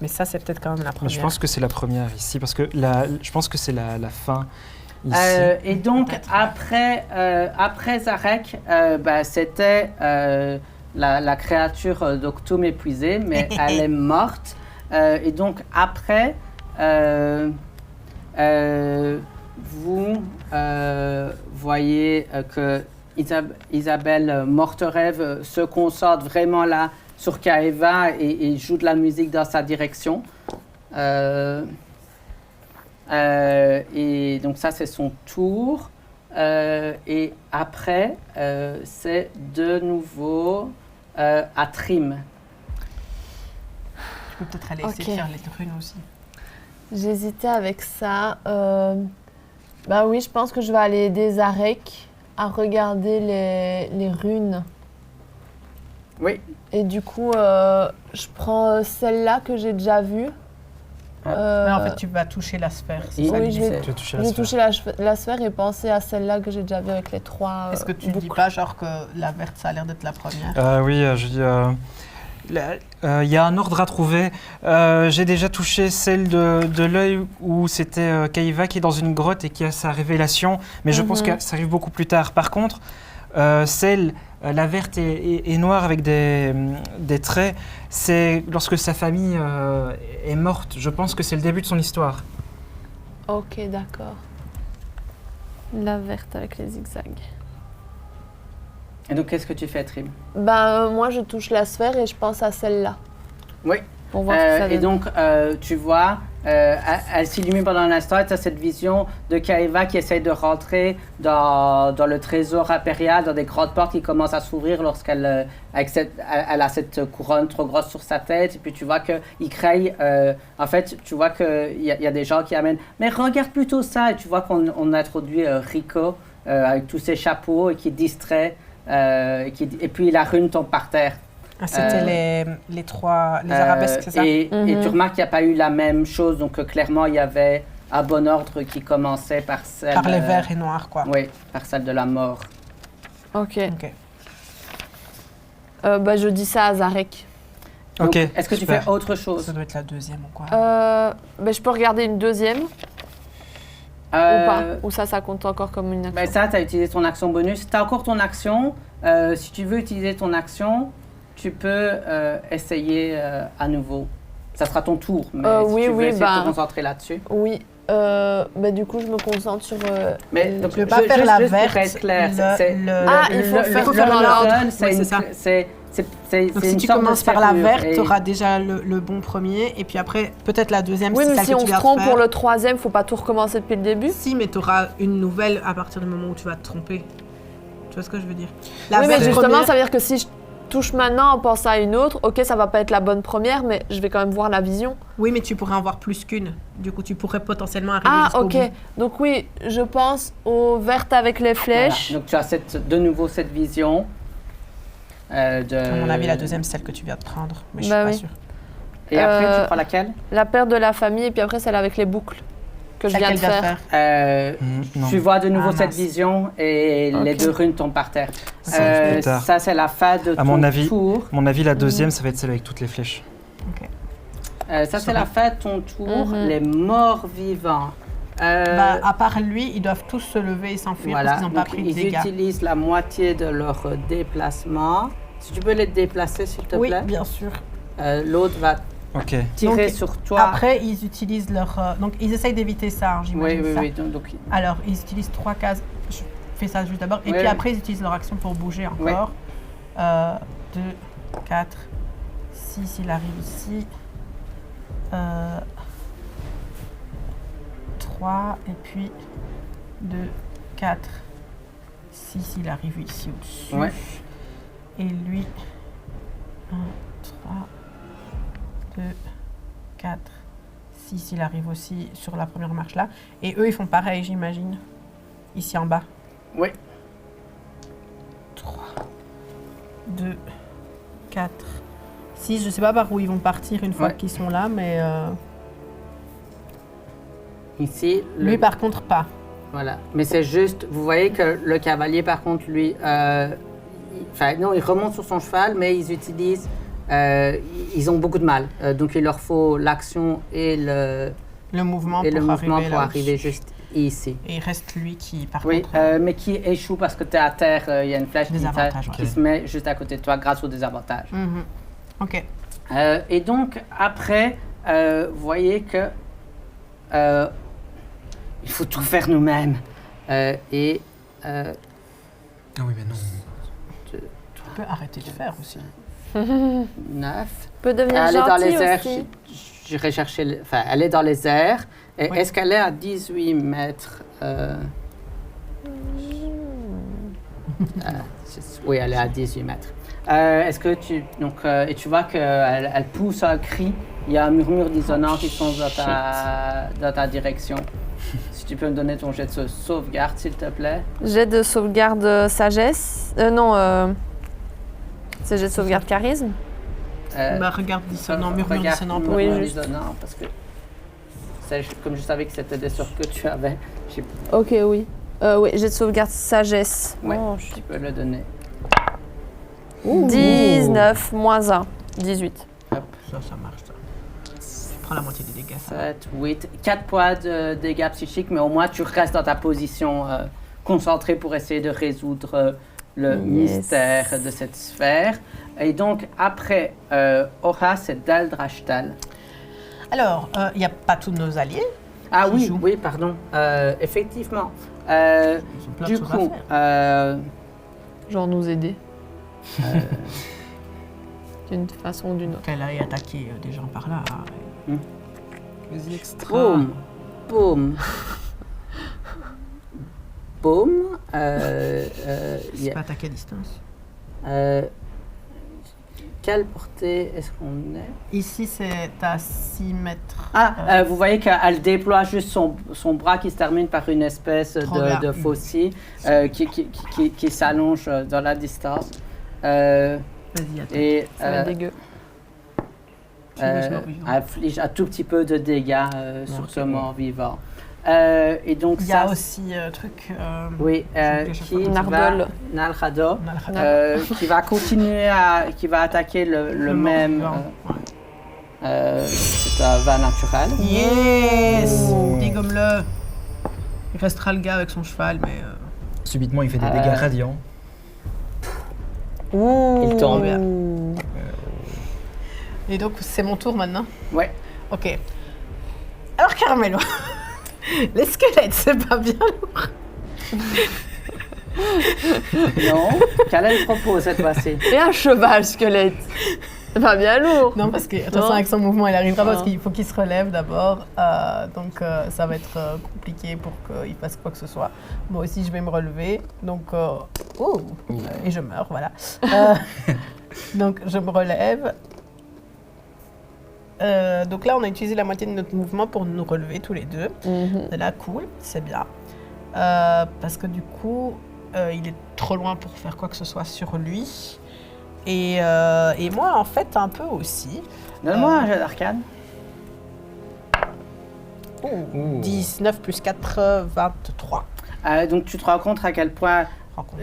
Speaker 3: Mais ça, c'est peut-être quand même la
Speaker 5: Mais
Speaker 3: première.
Speaker 5: je pense que c'est la première ici, parce que je pense que c'est la fin ici.
Speaker 1: Et donc,
Speaker 3: Peut-être.
Speaker 1: après Zarek, c'était la créature d'Octum épuisée, mais elle est morte. Et donc, après, vous voyez que Isabelle Morterève se concentre vraiment là sur Kaeva et joue de la musique dans sa direction. Et donc ça, c'est son tour. Et après, c'est de nouveau à Trim.
Speaker 3: Tu peux peut-être aller essayer
Speaker 4: Ok.
Speaker 3: de faire les runes aussi.
Speaker 4: J'hésitais avec ça. Bah oui, je pense que je vais aller aider Zarek à regarder les runes.
Speaker 1: Oui.
Speaker 4: Et du coup, je prends celle-là que j'ai déjà vue.
Speaker 3: Mais en fait, tu vas toucher la sphère. c'est ça
Speaker 1: Oui,
Speaker 3: l'idée.
Speaker 4: je vais-
Speaker 5: Tu vas toucher
Speaker 4: Je
Speaker 5: la
Speaker 4: vais
Speaker 5: sphère.
Speaker 4: toucher la sphère et penser à celle-là que j'ai déjà vue avec les 3
Speaker 3: Est-ce que tu dis
Speaker 4: boucles.
Speaker 3: pas genre que la verte, ça a l'air d'être la première?
Speaker 5: Oui, je dis. Il y a un ordre à trouver. J'ai déjà touché celle de l'œil où c'était Kaeva qui est dans une grotte et qui a sa révélation, mais je pense que ça arrive beaucoup plus tard. Par contre, celle, la verte et noire avec des traits, c'est lorsque sa famille est morte. Je pense que c'est le début de son histoire.
Speaker 4: Ok, d'accord. La verte avec les zigzags.
Speaker 1: Et donc, qu'est-ce que tu fais, Trim?
Speaker 4: Moi, je touche la sphère et je pense à celle-là.
Speaker 1: Oui.
Speaker 4: Pour voir ce que ça
Speaker 1: Et
Speaker 4: donne.
Speaker 1: donc, tu vois, elle s'illumine pendant un instant et tu as cette vision de Kaeva qui essaye de rentrer dans le trésor impérial, dans des grandes portes qui commencent à s'ouvrir lorsqu'elle elle a cette couronne trop grosse sur sa tête. Et puis tu vois qu'il crée, en fait, tu vois qu'il y a des gens qui amènent, mais regarde plutôt ça. Et tu vois qu'on introduit Rico avec tous ses chapeaux et qui distrait. Et puis la rune tombe par terre.
Speaker 3: Ah, c'était les trois, les arabesques, c'est ça?
Speaker 1: Et tu remarques qu'il n'y a pas eu la même chose, donc clairement il y avait un bon ordre qui commençait par celle...
Speaker 3: Par les verts et noirs, quoi.
Speaker 1: Oui, par celle de la mort.
Speaker 4: Ok.
Speaker 3: Ok.
Speaker 4: Je dis ça à Zarek.
Speaker 1: Donc,
Speaker 5: Ok,
Speaker 1: est-ce que
Speaker 5: super.
Speaker 1: tu fais autre chose?
Speaker 3: Ça doit être la deuxième ou quoi?
Speaker 4: Je peux regarder une deuxième ou pas? Ou ça compte encore comme une action?
Speaker 1: Ben ça, tu as utilisé ton action bonus. Tu as encore ton action. Si tu veux utiliser ton action, tu peux essayer à nouveau. Ça sera ton tour, mais si
Speaker 4: oui,
Speaker 1: tu veux
Speaker 4: oui,
Speaker 1: essayer de te concentrer là-dessus.
Speaker 4: Oui. Du coup, je me concentre sur...
Speaker 1: Mais donc,
Speaker 3: Tu peux pas faire la
Speaker 1: juste
Speaker 3: verte,
Speaker 1: pour être clair,
Speaker 4: il faut faire
Speaker 3: dans l'ordre.
Speaker 1: c'est
Speaker 3: Oui,
Speaker 1: une-
Speaker 3: c'est ça.
Speaker 1: c'est
Speaker 3: Donc
Speaker 1: une
Speaker 3: si tu
Speaker 1: sorte de
Speaker 3: commences par la
Speaker 1: serrure
Speaker 3: verte,
Speaker 1: et-
Speaker 3: tu auras déjà le bon premier, et puis après, peut-être la deuxième,
Speaker 4: Oui,
Speaker 3: c'est
Speaker 4: mais
Speaker 3: celle
Speaker 4: si
Speaker 3: que
Speaker 4: on
Speaker 3: tu
Speaker 4: se
Speaker 3: viens de
Speaker 4: trompe
Speaker 3: faire.
Speaker 4: pour le troisième, faut pas tout recommencer depuis le début?
Speaker 3: Si, mais tu auras une nouvelle à partir du moment où tu vas te tromper. Tu vois ce que je veux dire? La
Speaker 4: Oui, mais
Speaker 3: verte
Speaker 4: justement,
Speaker 3: première-
Speaker 4: ça veut dire que si je touche maintenant en pensant à une autre, ok, ça va pas être la bonne première, mais je vais quand même voir la vision.
Speaker 3: Oui, mais tu pourrais en voir plus qu'une. Du coup, tu pourrais potentiellement arriver
Speaker 4: Ah,
Speaker 3: jusqu'au
Speaker 4: ok.
Speaker 3: bout.
Speaker 4: Donc oui, je pense aux vertes avec les flèches.
Speaker 1: Voilà. Donc tu as de nouveau cette vision. De...
Speaker 3: À mon avis, la deuxième, c'est celle que tu viens de prendre, mais je suis
Speaker 4: Bah
Speaker 3: pas
Speaker 4: oui.
Speaker 3: sûre.
Speaker 1: Et après,
Speaker 4: Euh,
Speaker 1: tu prends laquelle?
Speaker 4: La paire de la famille, et puis après celle avec les boucles que je
Speaker 3: Celle
Speaker 4: viens de
Speaker 3: qu'elle
Speaker 4: faire.
Speaker 1: Tu
Speaker 5: Non.
Speaker 1: vois de nouveau
Speaker 3: Ah,
Speaker 1: cette
Speaker 3: mince.
Speaker 1: vision et les
Speaker 4: Ok.
Speaker 1: deux runes tombent par terre.
Speaker 5: Ça arrive plus tard.
Speaker 1: Ça, c'est la fin de
Speaker 5: À
Speaker 1: ton
Speaker 5: mon avis.
Speaker 1: tour.
Speaker 5: À mon avis, la deuxième, ça va être celle avec toutes les flèches.
Speaker 1: Ça, c'est la fin de ton tour.
Speaker 4: Mhm.
Speaker 1: Les morts vivants.
Speaker 3: Bah, à part lui, ils doivent tous se lever et s'enfuir
Speaker 1: Voilà.
Speaker 3: parce qu'ils n'ont pas
Speaker 1: Donc,
Speaker 3: pris de
Speaker 1: ils
Speaker 3: dégâts.
Speaker 1: utilisent la moitié de leur déplacement. Si tu peux les déplacer, s'il te
Speaker 3: Oui,
Speaker 1: plaît.
Speaker 3: bien sûr.
Speaker 1: L'autre va
Speaker 5: Ok.
Speaker 1: tirer
Speaker 3: Donc,
Speaker 1: sur toi.
Speaker 3: Après, ils utilisent leur... donc, ils essayent d'éviter ça, hein,
Speaker 1: oui,
Speaker 3: j'imagine
Speaker 1: oui,
Speaker 3: ça.
Speaker 1: oui. Donc,
Speaker 3: Alors, ils utilisent 3 cases. Je fais ça juste d'abord. Et
Speaker 1: Oui,
Speaker 3: puis
Speaker 1: oui.
Speaker 3: après, ils utilisent leur action pour bouger encore. 2, 4, 6, il arrive ici. 3, et puis 2, 4, 6, il arrive ici au-dessus.
Speaker 1: Ouais.
Speaker 3: Et lui, 1, 3, 2, 4, 6. Il arrive aussi sur la première marche là. Et eux, ils font pareil, j'imagine. Ici en bas.
Speaker 1: Oui.
Speaker 3: 3, 2, 4, 6. Je sais pas par où ils vont partir une fois
Speaker 1: Ouais.
Speaker 3: qu'ils sont là, mais
Speaker 1: Ici,
Speaker 3: lui par contre pas.
Speaker 1: Voilà. Mais c'est juste, vous voyez que le cavalier, par contre, lui, il remonte sur son cheval, mais ils utilisent, ils ont beaucoup de mal. Donc il leur faut l'action et le
Speaker 3: mouvement
Speaker 1: et le
Speaker 3: pour
Speaker 1: mouvement
Speaker 3: arriver
Speaker 1: pour
Speaker 3: là
Speaker 1: arriver
Speaker 3: au-dessus.
Speaker 1: juste ici.
Speaker 3: Et il reste lui qui, par
Speaker 1: Oui,
Speaker 3: contre...
Speaker 1: mais qui échoue parce que tu es à terre, il y a une flèche
Speaker 3: Des avantages,
Speaker 1: qui
Speaker 3: ouais.
Speaker 1: se met juste à côté de toi grâce aux désavantages.
Speaker 3: Mhm. Ok.
Speaker 1: Et donc, après, vous voyez que il faut tout faire nous-mêmes.
Speaker 5: Ah oui, mais non.
Speaker 3: Tu peux arrêter de faire aussi.
Speaker 1: 9.
Speaker 4: Peut devenir
Speaker 1: Elle est dans les
Speaker 4: gentil
Speaker 1: airs.
Speaker 4: aussi.
Speaker 1: J'irai chercher. Elle est dans les airs. Et
Speaker 3: Oui.
Speaker 1: est-ce qu'elle est à 18 mètres oui, elle est à 18 mètres. Est-ce que tu. Donc, et tu vois qu'elle elle pousse un cri. Il y a un murmure dissonant qui sonne dans ta direction. Si tu peux me donner ton jet de sauvegarde, s'il te plaît.
Speaker 4: Jet de sauvegarde sagesse. C'est jet de sauvegarde charisme.
Speaker 3: Bah regarde dissonant, murmure
Speaker 1: Regarde,
Speaker 3: dissonant.
Speaker 1: murmure
Speaker 4: Oui, juste.
Speaker 1: dissonant, parce que comme je savais que c'était des sorts que tu avais,
Speaker 4: Ok, oui. Oui, jet de sauvegarde sagesse.
Speaker 1: Ouais.
Speaker 4: Oh,
Speaker 1: tu peux le donner.
Speaker 3: 19
Speaker 4: moins 1. 18.
Speaker 3: Ça marche ça. Tu prends la moitié des dégâts. Ça.
Speaker 1: 7, 8, 4 points de dégâts psychiques, mais au moins tu restes dans ta position concentrée pour essayer de résoudre le mystère de cette sphère. Et donc, après Aura, c'est Daldrashtal.
Speaker 3: Alors, il n'y a pas tous nos alliés.
Speaker 1: Ah
Speaker 3: Qui
Speaker 1: oui,
Speaker 3: joue.
Speaker 1: oui, pardon. Effectivement.
Speaker 3: Ils ont plein de
Speaker 1: Du
Speaker 3: choses à
Speaker 1: coup,
Speaker 3: faire.
Speaker 4: Genre nous aider. D'une façon ou d'une autre.
Speaker 3: Qu'elle aille attaquer des gens par là.
Speaker 5: Vas-y, extra.
Speaker 1: boum, boum, boum.
Speaker 3: C'est pas attaquer à distance.
Speaker 1: Quelle portée est-ce qu'on est?
Speaker 3: Ici, c'est à 6 mètres.
Speaker 1: Vous voyez qu'elle déploie juste son bras qui se termine par une espèce
Speaker 3: Trop bien.
Speaker 1: de faucille qui s'allonge dans la distance.
Speaker 3: Vas-y, attaque.
Speaker 1: Et
Speaker 4: Ça va être dégueu.
Speaker 1: inflige un tout petit peu de dégâts sur
Speaker 3: Ok.
Speaker 1: ce mort-vivant. Et donc
Speaker 3: Il y
Speaker 1: ça,
Speaker 3: a aussi truc.
Speaker 1: oui,
Speaker 3: que je
Speaker 1: qui
Speaker 3: vois.
Speaker 4: Narbol.
Speaker 1: Nalhado,
Speaker 3: On a la
Speaker 1: qui va continuer qui va attaquer le même. C'est un vin naturel.
Speaker 3: Yes! Dégomme-le. Il restera le gars avec son cheval, mais.
Speaker 5: Subitement, il fait des dégâts radiants.
Speaker 1: Il tombe.
Speaker 3: Et donc, c'est mon tour maintenant?
Speaker 1: Ouais.
Speaker 3: Ok. Alors, Carmelo, les squelettes, c'est pas bien lourd.
Speaker 1: Non. Quel est le propos cette fois-ci?
Speaker 4: Et un cheval squelette. C'est pas bien lourd.
Speaker 3: Non, parce que, attention,
Speaker 4: Non.
Speaker 3: avec son mouvement, il arrivera
Speaker 4: Non.
Speaker 3: parce qu'il faut qu'il se relève d'abord. Donc, ça va être compliqué pour qu'il fasse quoi que ce soit. Moi aussi, je vais me relever. Donc, et je meurs, voilà. Donc, je me relève. Donc là, on a utilisé la moitié de notre mouvement pour nous relever tous les deux. C'est là, cool, c'est bien. Parce que du coup, il est trop loin pour faire quoi que ce soit sur lui. Et moi, en fait, un peu aussi.
Speaker 1: Donne-moi un jet d'arcane.
Speaker 3: 19 plus 4, 23.
Speaker 1: Donc tu te rends compte à quel point
Speaker 3: Rencontre.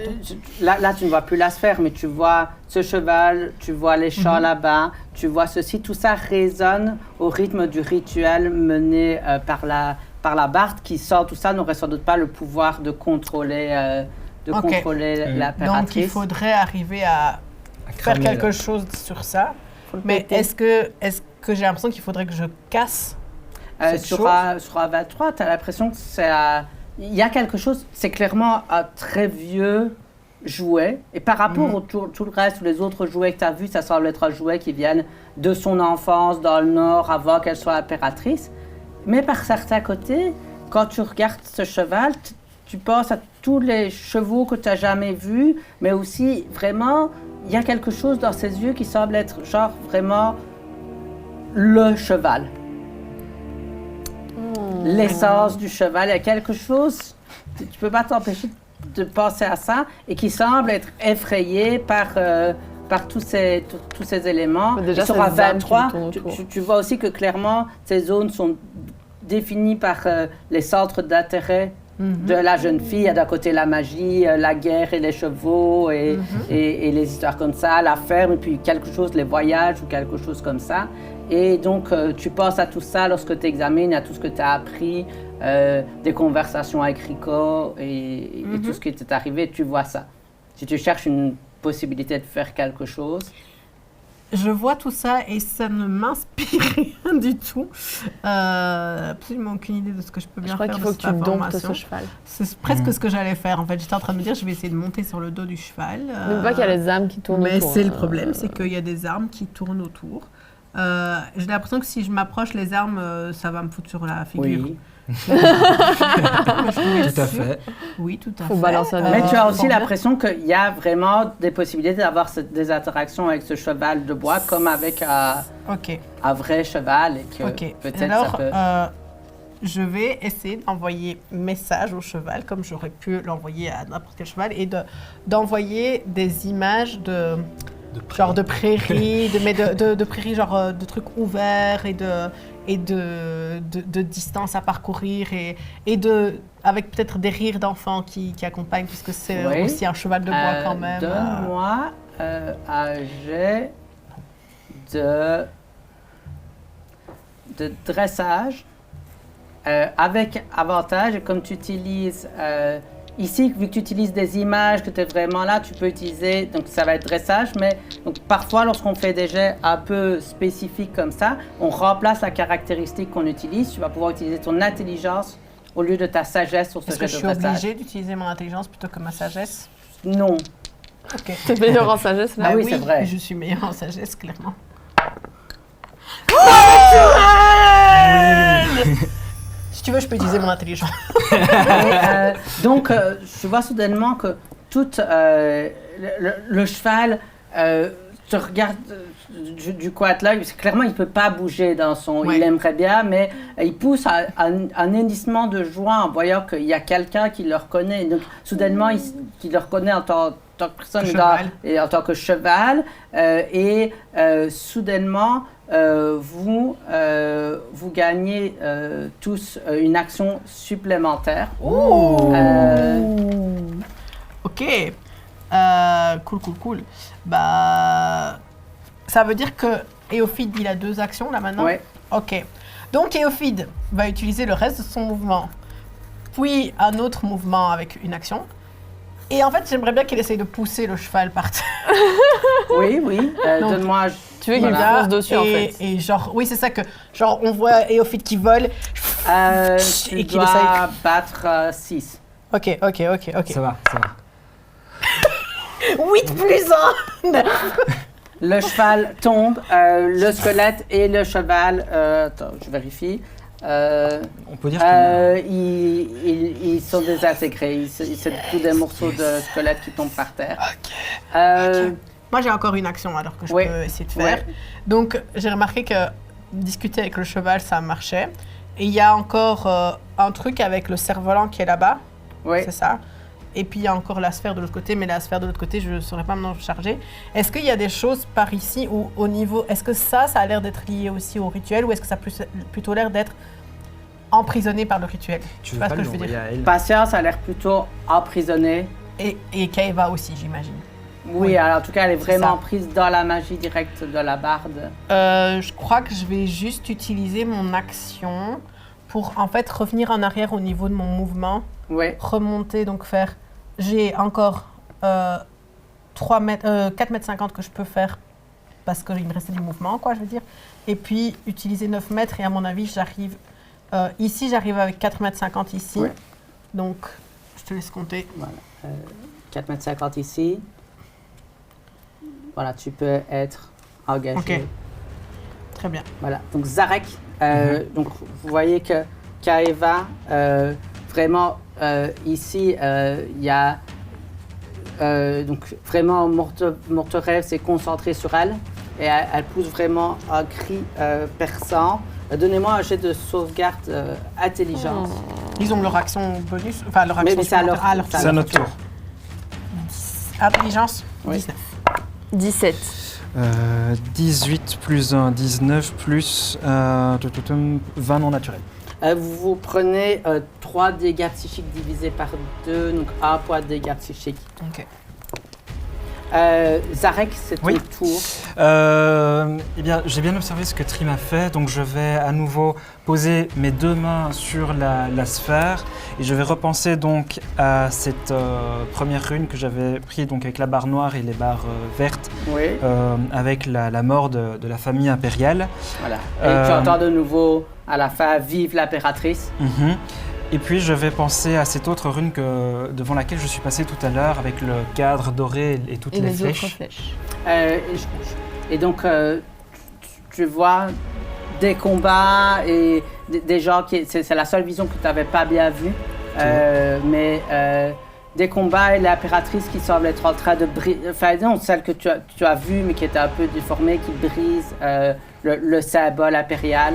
Speaker 1: là, tu ne vois plus la sphère, mais tu vois ce cheval, tu vois les chants là-bas, tu vois ceci, tout ça résonne au rythme du rituel mené par la barde qui sort. Tout ça n'aurait sans doute pas le pouvoir de contrôler,
Speaker 3: Ok.
Speaker 1: contrôler
Speaker 3: Donc,
Speaker 1: l'impératrice.
Speaker 3: il faudrait arriver à faire quelque chose sur ça. Mais est-ce que j'ai l'impression qu'il faudrait que je casse cette
Speaker 1: Sur
Speaker 3: chose
Speaker 1: A23, tu as l'impression que c'est... Il y a quelque chose, c'est clairement un très vieux jouet. Et par rapport au tout le reste, tous les autres jouets que tu as vus, ça semble être un jouet qui vienne de son enfance dans le Nord avant qu'elle soit impératrice. Mais par certains côtés, quand tu regardes ce cheval, tu penses à tous les chevaux que tu n'as jamais vus, mais aussi vraiment il y a quelque chose dans ses yeux qui semble être genre vraiment le cheval. L'essence du cheval. Il y a quelque chose, tu ne peux pas t'empêcher de penser à ça, et qui semble être effrayé par tous ces éléments.
Speaker 4: Mais déjà,
Speaker 1: Ils sont
Speaker 4: c'est
Speaker 1: à
Speaker 4: les âmes qui
Speaker 1: 23.
Speaker 4: tournent autour.
Speaker 1: Tu vois aussi que clairement, ces zones sont définies par les centres d'intérêt de la jeune fille. Il y a d'un côté la magie, la guerre et les chevaux et les histoires comme ça, la ferme, et puis quelque chose, les voyages ou quelque chose comme ça. Et donc, tu penses à tout ça lorsque tu examines, à tout ce que tu as appris, des conversations avec Rico et tout ce qui t'est arrivé, tu vois ça. Si tu cherches une possibilité de faire quelque chose.
Speaker 3: Je vois tout ça et ça ne m'inspire rien du tout. Absolument aucune idée de ce que je peux bien
Speaker 4: Je crois
Speaker 3: faire
Speaker 4: qu'il
Speaker 3: de
Speaker 4: faut que
Speaker 3: cette
Speaker 4: tu domptes
Speaker 3: information.
Speaker 4: ce cheval.
Speaker 3: C'est presque ce que j'allais faire. En fait, j'étais en train de me dire, je vais essayer de monter sur le dos du cheval.
Speaker 4: N'oublie pas qu'il y a les âmes qui tournent
Speaker 3: Mais
Speaker 4: autour.
Speaker 3: c'est le problème, c'est qu'il y a des armes qui tournent autour. J'ai l'impression que si je m'approche, les armes, ça va me foutre sur la figure.
Speaker 1: Oui.
Speaker 5: Tout à fait.
Speaker 3: Oui, tout à
Speaker 4: Faut
Speaker 3: fait.
Speaker 4: balancer un
Speaker 1: Mais tu as aussi
Speaker 3: fort bien.
Speaker 1: l'impression qu'il y a vraiment des possibilités d'avoir des interactions avec ce cheval de bois, comme avec
Speaker 3: Ok.
Speaker 1: un vrai cheval. Et que
Speaker 3: Ok.
Speaker 1: peut-être
Speaker 3: Alors,
Speaker 1: ça peut...
Speaker 3: je vais essayer d'envoyer message au cheval, comme j'aurais pu l'envoyer à n'importe quel cheval, et d'envoyer des images de genre de prairies, de prairies, genre de trucs ouverts et de distances à parcourir et avec peut-être des rires d'enfants qui accompagnent, puisque c'est
Speaker 1: Oui.
Speaker 3: aussi un cheval de bois quand même.
Speaker 1: Donne-moi un jet de dressage avec avantage. Et comme tu utilises ici, vu que tu utilises des images, que tu es vraiment là, tu peux utiliser, donc ça va être dressage, mais donc, parfois lorsqu'on fait des jets un peu spécifiques comme ça, on remplace la caractéristique qu'on utilise. Tu vas pouvoir utiliser ton intelligence au lieu de ta sagesse sur ce
Speaker 3: Est-ce que
Speaker 1: jet
Speaker 3: je
Speaker 1: de
Speaker 3: suis
Speaker 1: dressage.
Speaker 3: obligée d'utiliser mon intelligence plutôt que ma sagesse?
Speaker 1: Non.
Speaker 3: Ok.
Speaker 4: T'es meilleur en sagesse, là.
Speaker 1: Ah oui, c'est vrai.
Speaker 3: Je suis meilleure en sagesse, clairement. Si tu veux, je peux utiliser mon intelligence.
Speaker 1: Donc, je vois soudainement que tout le cheval te regarde du coin de l'œil, parce que clairement, il ne peut pas bouger dans son...
Speaker 3: Ouais.
Speaker 1: Il aimerait bien, mais il pousse un hennissement de joie en voyant qu'il y a quelqu'un qui le reconnaît. Donc, soudainement, il le reconnaît en tant que personne, et en tant que cheval. Soudainement, vous gagnez tous une action supplémentaire.
Speaker 3: Ok. Cool. Bah, ça veut dire que Éophide, il a 2 actions là maintenant?
Speaker 1: Ouais.
Speaker 3: Ok. Donc Éophide va utiliser le reste de son mouvement, puis un autre mouvement avec une action. Et en fait, j'aimerais bien qu'il essaye de pousser le cheval par terre.
Speaker 1: Oui.
Speaker 3: Donc,
Speaker 1: Donne-moi...
Speaker 4: Tu veux qu'il
Speaker 3: Voilà.
Speaker 4: fonce dessus, en fait.
Speaker 3: Et genre, oui, c'est ça que, genre, on voit Éophide qui vole.
Speaker 1: tu
Speaker 3: Et qu'il
Speaker 1: dois battre 6.
Speaker 3: Ok.
Speaker 5: Ça va.
Speaker 3: 8 plus 1.
Speaker 1: Le cheval tombe, le squelette et le cheval... attends, je vérifie.
Speaker 5: On peut dire que
Speaker 1: Ils sont désintégrés. C'est tous des morceaux de squelette qui tombent par terre.
Speaker 3: Moi, j'ai encore une action alors que je
Speaker 1: Oui.
Speaker 3: peux essayer de faire.
Speaker 1: Ouais.
Speaker 3: Donc, j'ai remarqué que discuter avec le cheval, ça marchait. Et il y a encore un truc avec le cerf-volant qui est là-bas.
Speaker 1: Oui.
Speaker 3: C'est ça. Et puis, il y a encore la sphère de l'autre côté. Mais la sphère de l'autre côté, je ne saurais pas m'en charger. Est-ce qu'il y a des choses par ici ou au niveau... Est-ce que ça a l'air d'être lié aussi au rituel ou est-ce que ça a plutôt l'air d'être emprisonné par le rituel?
Speaker 5: tu
Speaker 3: Tu
Speaker 5: veux
Speaker 3: vois
Speaker 5: pas
Speaker 3: ce que je veux
Speaker 5: l'envoyer
Speaker 3: dire?
Speaker 5: à elle.
Speaker 1: Patience a l'air plutôt emprisonnée.
Speaker 3: Et Kaeva aussi, j'imagine.
Speaker 1: Oui, alors en tout cas, elle est
Speaker 3: C'est
Speaker 1: vraiment
Speaker 3: ça.
Speaker 1: prise dans la magie directe de la barde.
Speaker 3: Je crois que je vais juste utiliser mon action pour en fait revenir en arrière au niveau de mon mouvement,
Speaker 1: Oui.
Speaker 3: remonter, donc faire... J'ai encore 4 mètres 50 que je peux faire parce qu'il me restait du mouvement, quoi, je veux dire. Et puis utiliser 9 mètres et à mon avis, j'arrive... ici, j'arrive avec 4 mètres 50 ici.
Speaker 1: Ouais.
Speaker 3: Donc, je te laisse compter.
Speaker 1: Voilà. 4,50 m ici. Voilà, tu peux être engagé.
Speaker 3: Ok. Très bien.
Speaker 1: Voilà, donc Zarek, donc vous voyez que Kaeva, vraiment ici, il y a donc vraiment, Morterev s'est concentré sur elle et elle pousse vraiment un cri perçant. Donnez-moi un jet de sauvegarde intelligence.
Speaker 3: Ils ont leur action bonus, enfin leur action
Speaker 1: Mais c'est à leur-
Speaker 3: supplémentaire
Speaker 1: c'est à
Speaker 5: C'est à notre tour.
Speaker 3: Intelligence,
Speaker 1: Oui.
Speaker 3: 19.
Speaker 4: 17.
Speaker 5: 18 plus 1, 19 plus 20 non naturel.
Speaker 1: Vous prenez 3 dégâts psychiques divisés par 2, donc 1 point de dégâts psychiques.
Speaker 3: Ok.
Speaker 1: Zarek, c'est ton
Speaker 5: Oui.
Speaker 1: tour.
Speaker 5: Eh bien, j'ai bien observé ce que Trim a fait, donc je vais à nouveau poser mes 2 mains sur la sphère et je vais repenser donc à cette première rune que j'avais prise donc avec la barre noire et les barres vertes,
Speaker 1: Oui,
Speaker 5: avec la mort de la famille impériale.
Speaker 1: voilà. Et tu entends de nouveau à la fin « Vive l'impératrice
Speaker 5: Mhm. Et puis je vais penser à cette autre rune devant laquelle je suis passé tout à l'heure avec le cadre doré et toutes
Speaker 4: Et
Speaker 5: les
Speaker 4: les
Speaker 5: flèches.
Speaker 4: autres flèches.
Speaker 1: Et donc, tu vois des combats et des gens qui... C'est la seule vision que tu n'avais pas bien vue. Mais des combats et l'impératrice qui semble être en train de briser... Enfin, non, celle que tu as vue, mais qui était un peu déformée, qui brise le symbole impérial.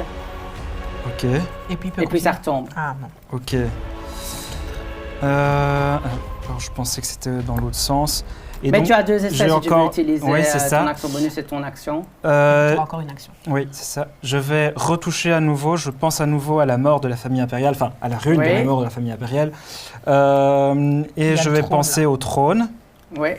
Speaker 5: Ok,
Speaker 3: Et puis, il peut
Speaker 1: Et puis ça
Speaker 3: continuer.
Speaker 1: retombe.
Speaker 3: Ah non.
Speaker 5: ok. Alors je pensais que c'était dans l'autre sens. Et
Speaker 1: Mais
Speaker 5: donc,
Speaker 1: tu as 2 essais
Speaker 5: j'ai
Speaker 1: si tu veux
Speaker 5: encore-
Speaker 1: utiliser
Speaker 5: Oui, c'est ça.
Speaker 1: ton action bonus et ton action.
Speaker 3: Tu
Speaker 5: euh,
Speaker 3: as encore une action.
Speaker 5: oui, c'est ça. Je vais retoucher à nouveau. Je pense à nouveau à la mort de la famille impériale, enfin à la rune de
Speaker 1: Oui.
Speaker 5: la mort de la famille impériale. Et
Speaker 3: Il y a
Speaker 5: je
Speaker 3: le
Speaker 5: vais
Speaker 3: trône,
Speaker 5: penser
Speaker 3: là.
Speaker 5: au trône.
Speaker 1: Oui.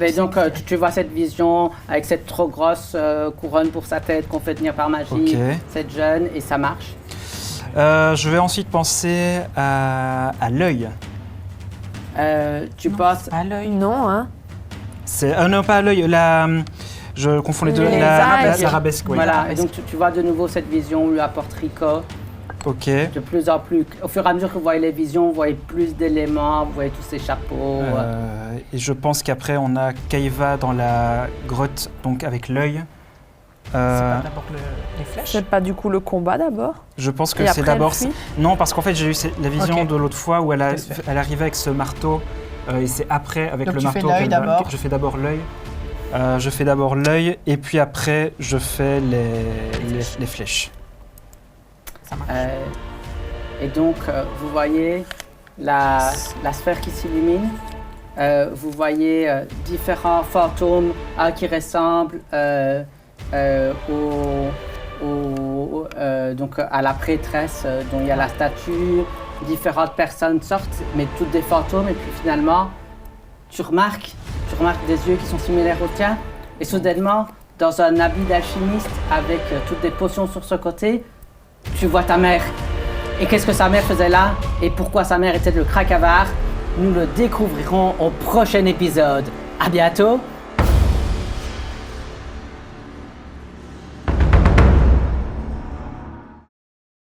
Speaker 1: Et donc, tu vois cette vision avec cette trop grosse couronne pour sa tête qu'on fait tenir par magie,
Speaker 5: Ok.
Speaker 1: cette jeune, et ça marche.
Speaker 5: Je vais ensuite penser à l'œil.
Speaker 1: Tu passes.
Speaker 3: À l'œil.
Speaker 4: Non, hein.
Speaker 5: C'est non pas à l'œil. Je confonds les deux.
Speaker 4: Les
Speaker 5: La
Speaker 4: algues.
Speaker 5: arabesque. Oui.
Speaker 1: Voilà, et donc tu vois de nouveau cette vision où lui apporte Rico.
Speaker 5: Ok.
Speaker 1: De plus en plus, au fur et à mesure que vous voyez les visions, vous voyez plus d'éléments, vous voyez tous ces chapeaux.
Speaker 5: Et je pense qu'après on a Kaiva dans la grotte, donc avec l'œil.
Speaker 3: C'est pas d'abord les flèches.
Speaker 4: C'est pas du coup le combat d'abord.
Speaker 5: Je pense que
Speaker 4: Et
Speaker 5: c'est
Speaker 4: après, elle
Speaker 5: d'abord.
Speaker 4: fuit.
Speaker 5: Non, parce qu'en fait j'ai eu la vision
Speaker 3: Ok.
Speaker 5: de l'autre fois où elle
Speaker 3: Laisse faire.
Speaker 5: arrivait avec ce marteau et c'est après avec
Speaker 3: Donc
Speaker 5: le
Speaker 3: tu fais
Speaker 5: marteau.
Speaker 3: l'œil
Speaker 5: qu'elle-
Speaker 3: d'abord.
Speaker 5: Je fais d'abord l'œil. Je fais d'abord l'œil et puis après je fais les flèches.
Speaker 3: Ça marche.
Speaker 1: Et donc, vous voyez la sphère qui s'illumine. Vous voyez différents fantômes, un qui ressemble donc à la prêtresse dont il y a la statue. Différentes personnes sortent, mais toutes des fantômes. Et puis finalement, tu remarques des yeux qui sont similaires aux tiens. Et soudainement, dans un habit d'alchimiste avec toutes des potions sur ce côté, tu vois ta mère. Et qu'est-ce que sa mère faisait là? Et pourquoi sa mère était le Krakavar? Nous le découvrirons au prochain épisode. À bientôt!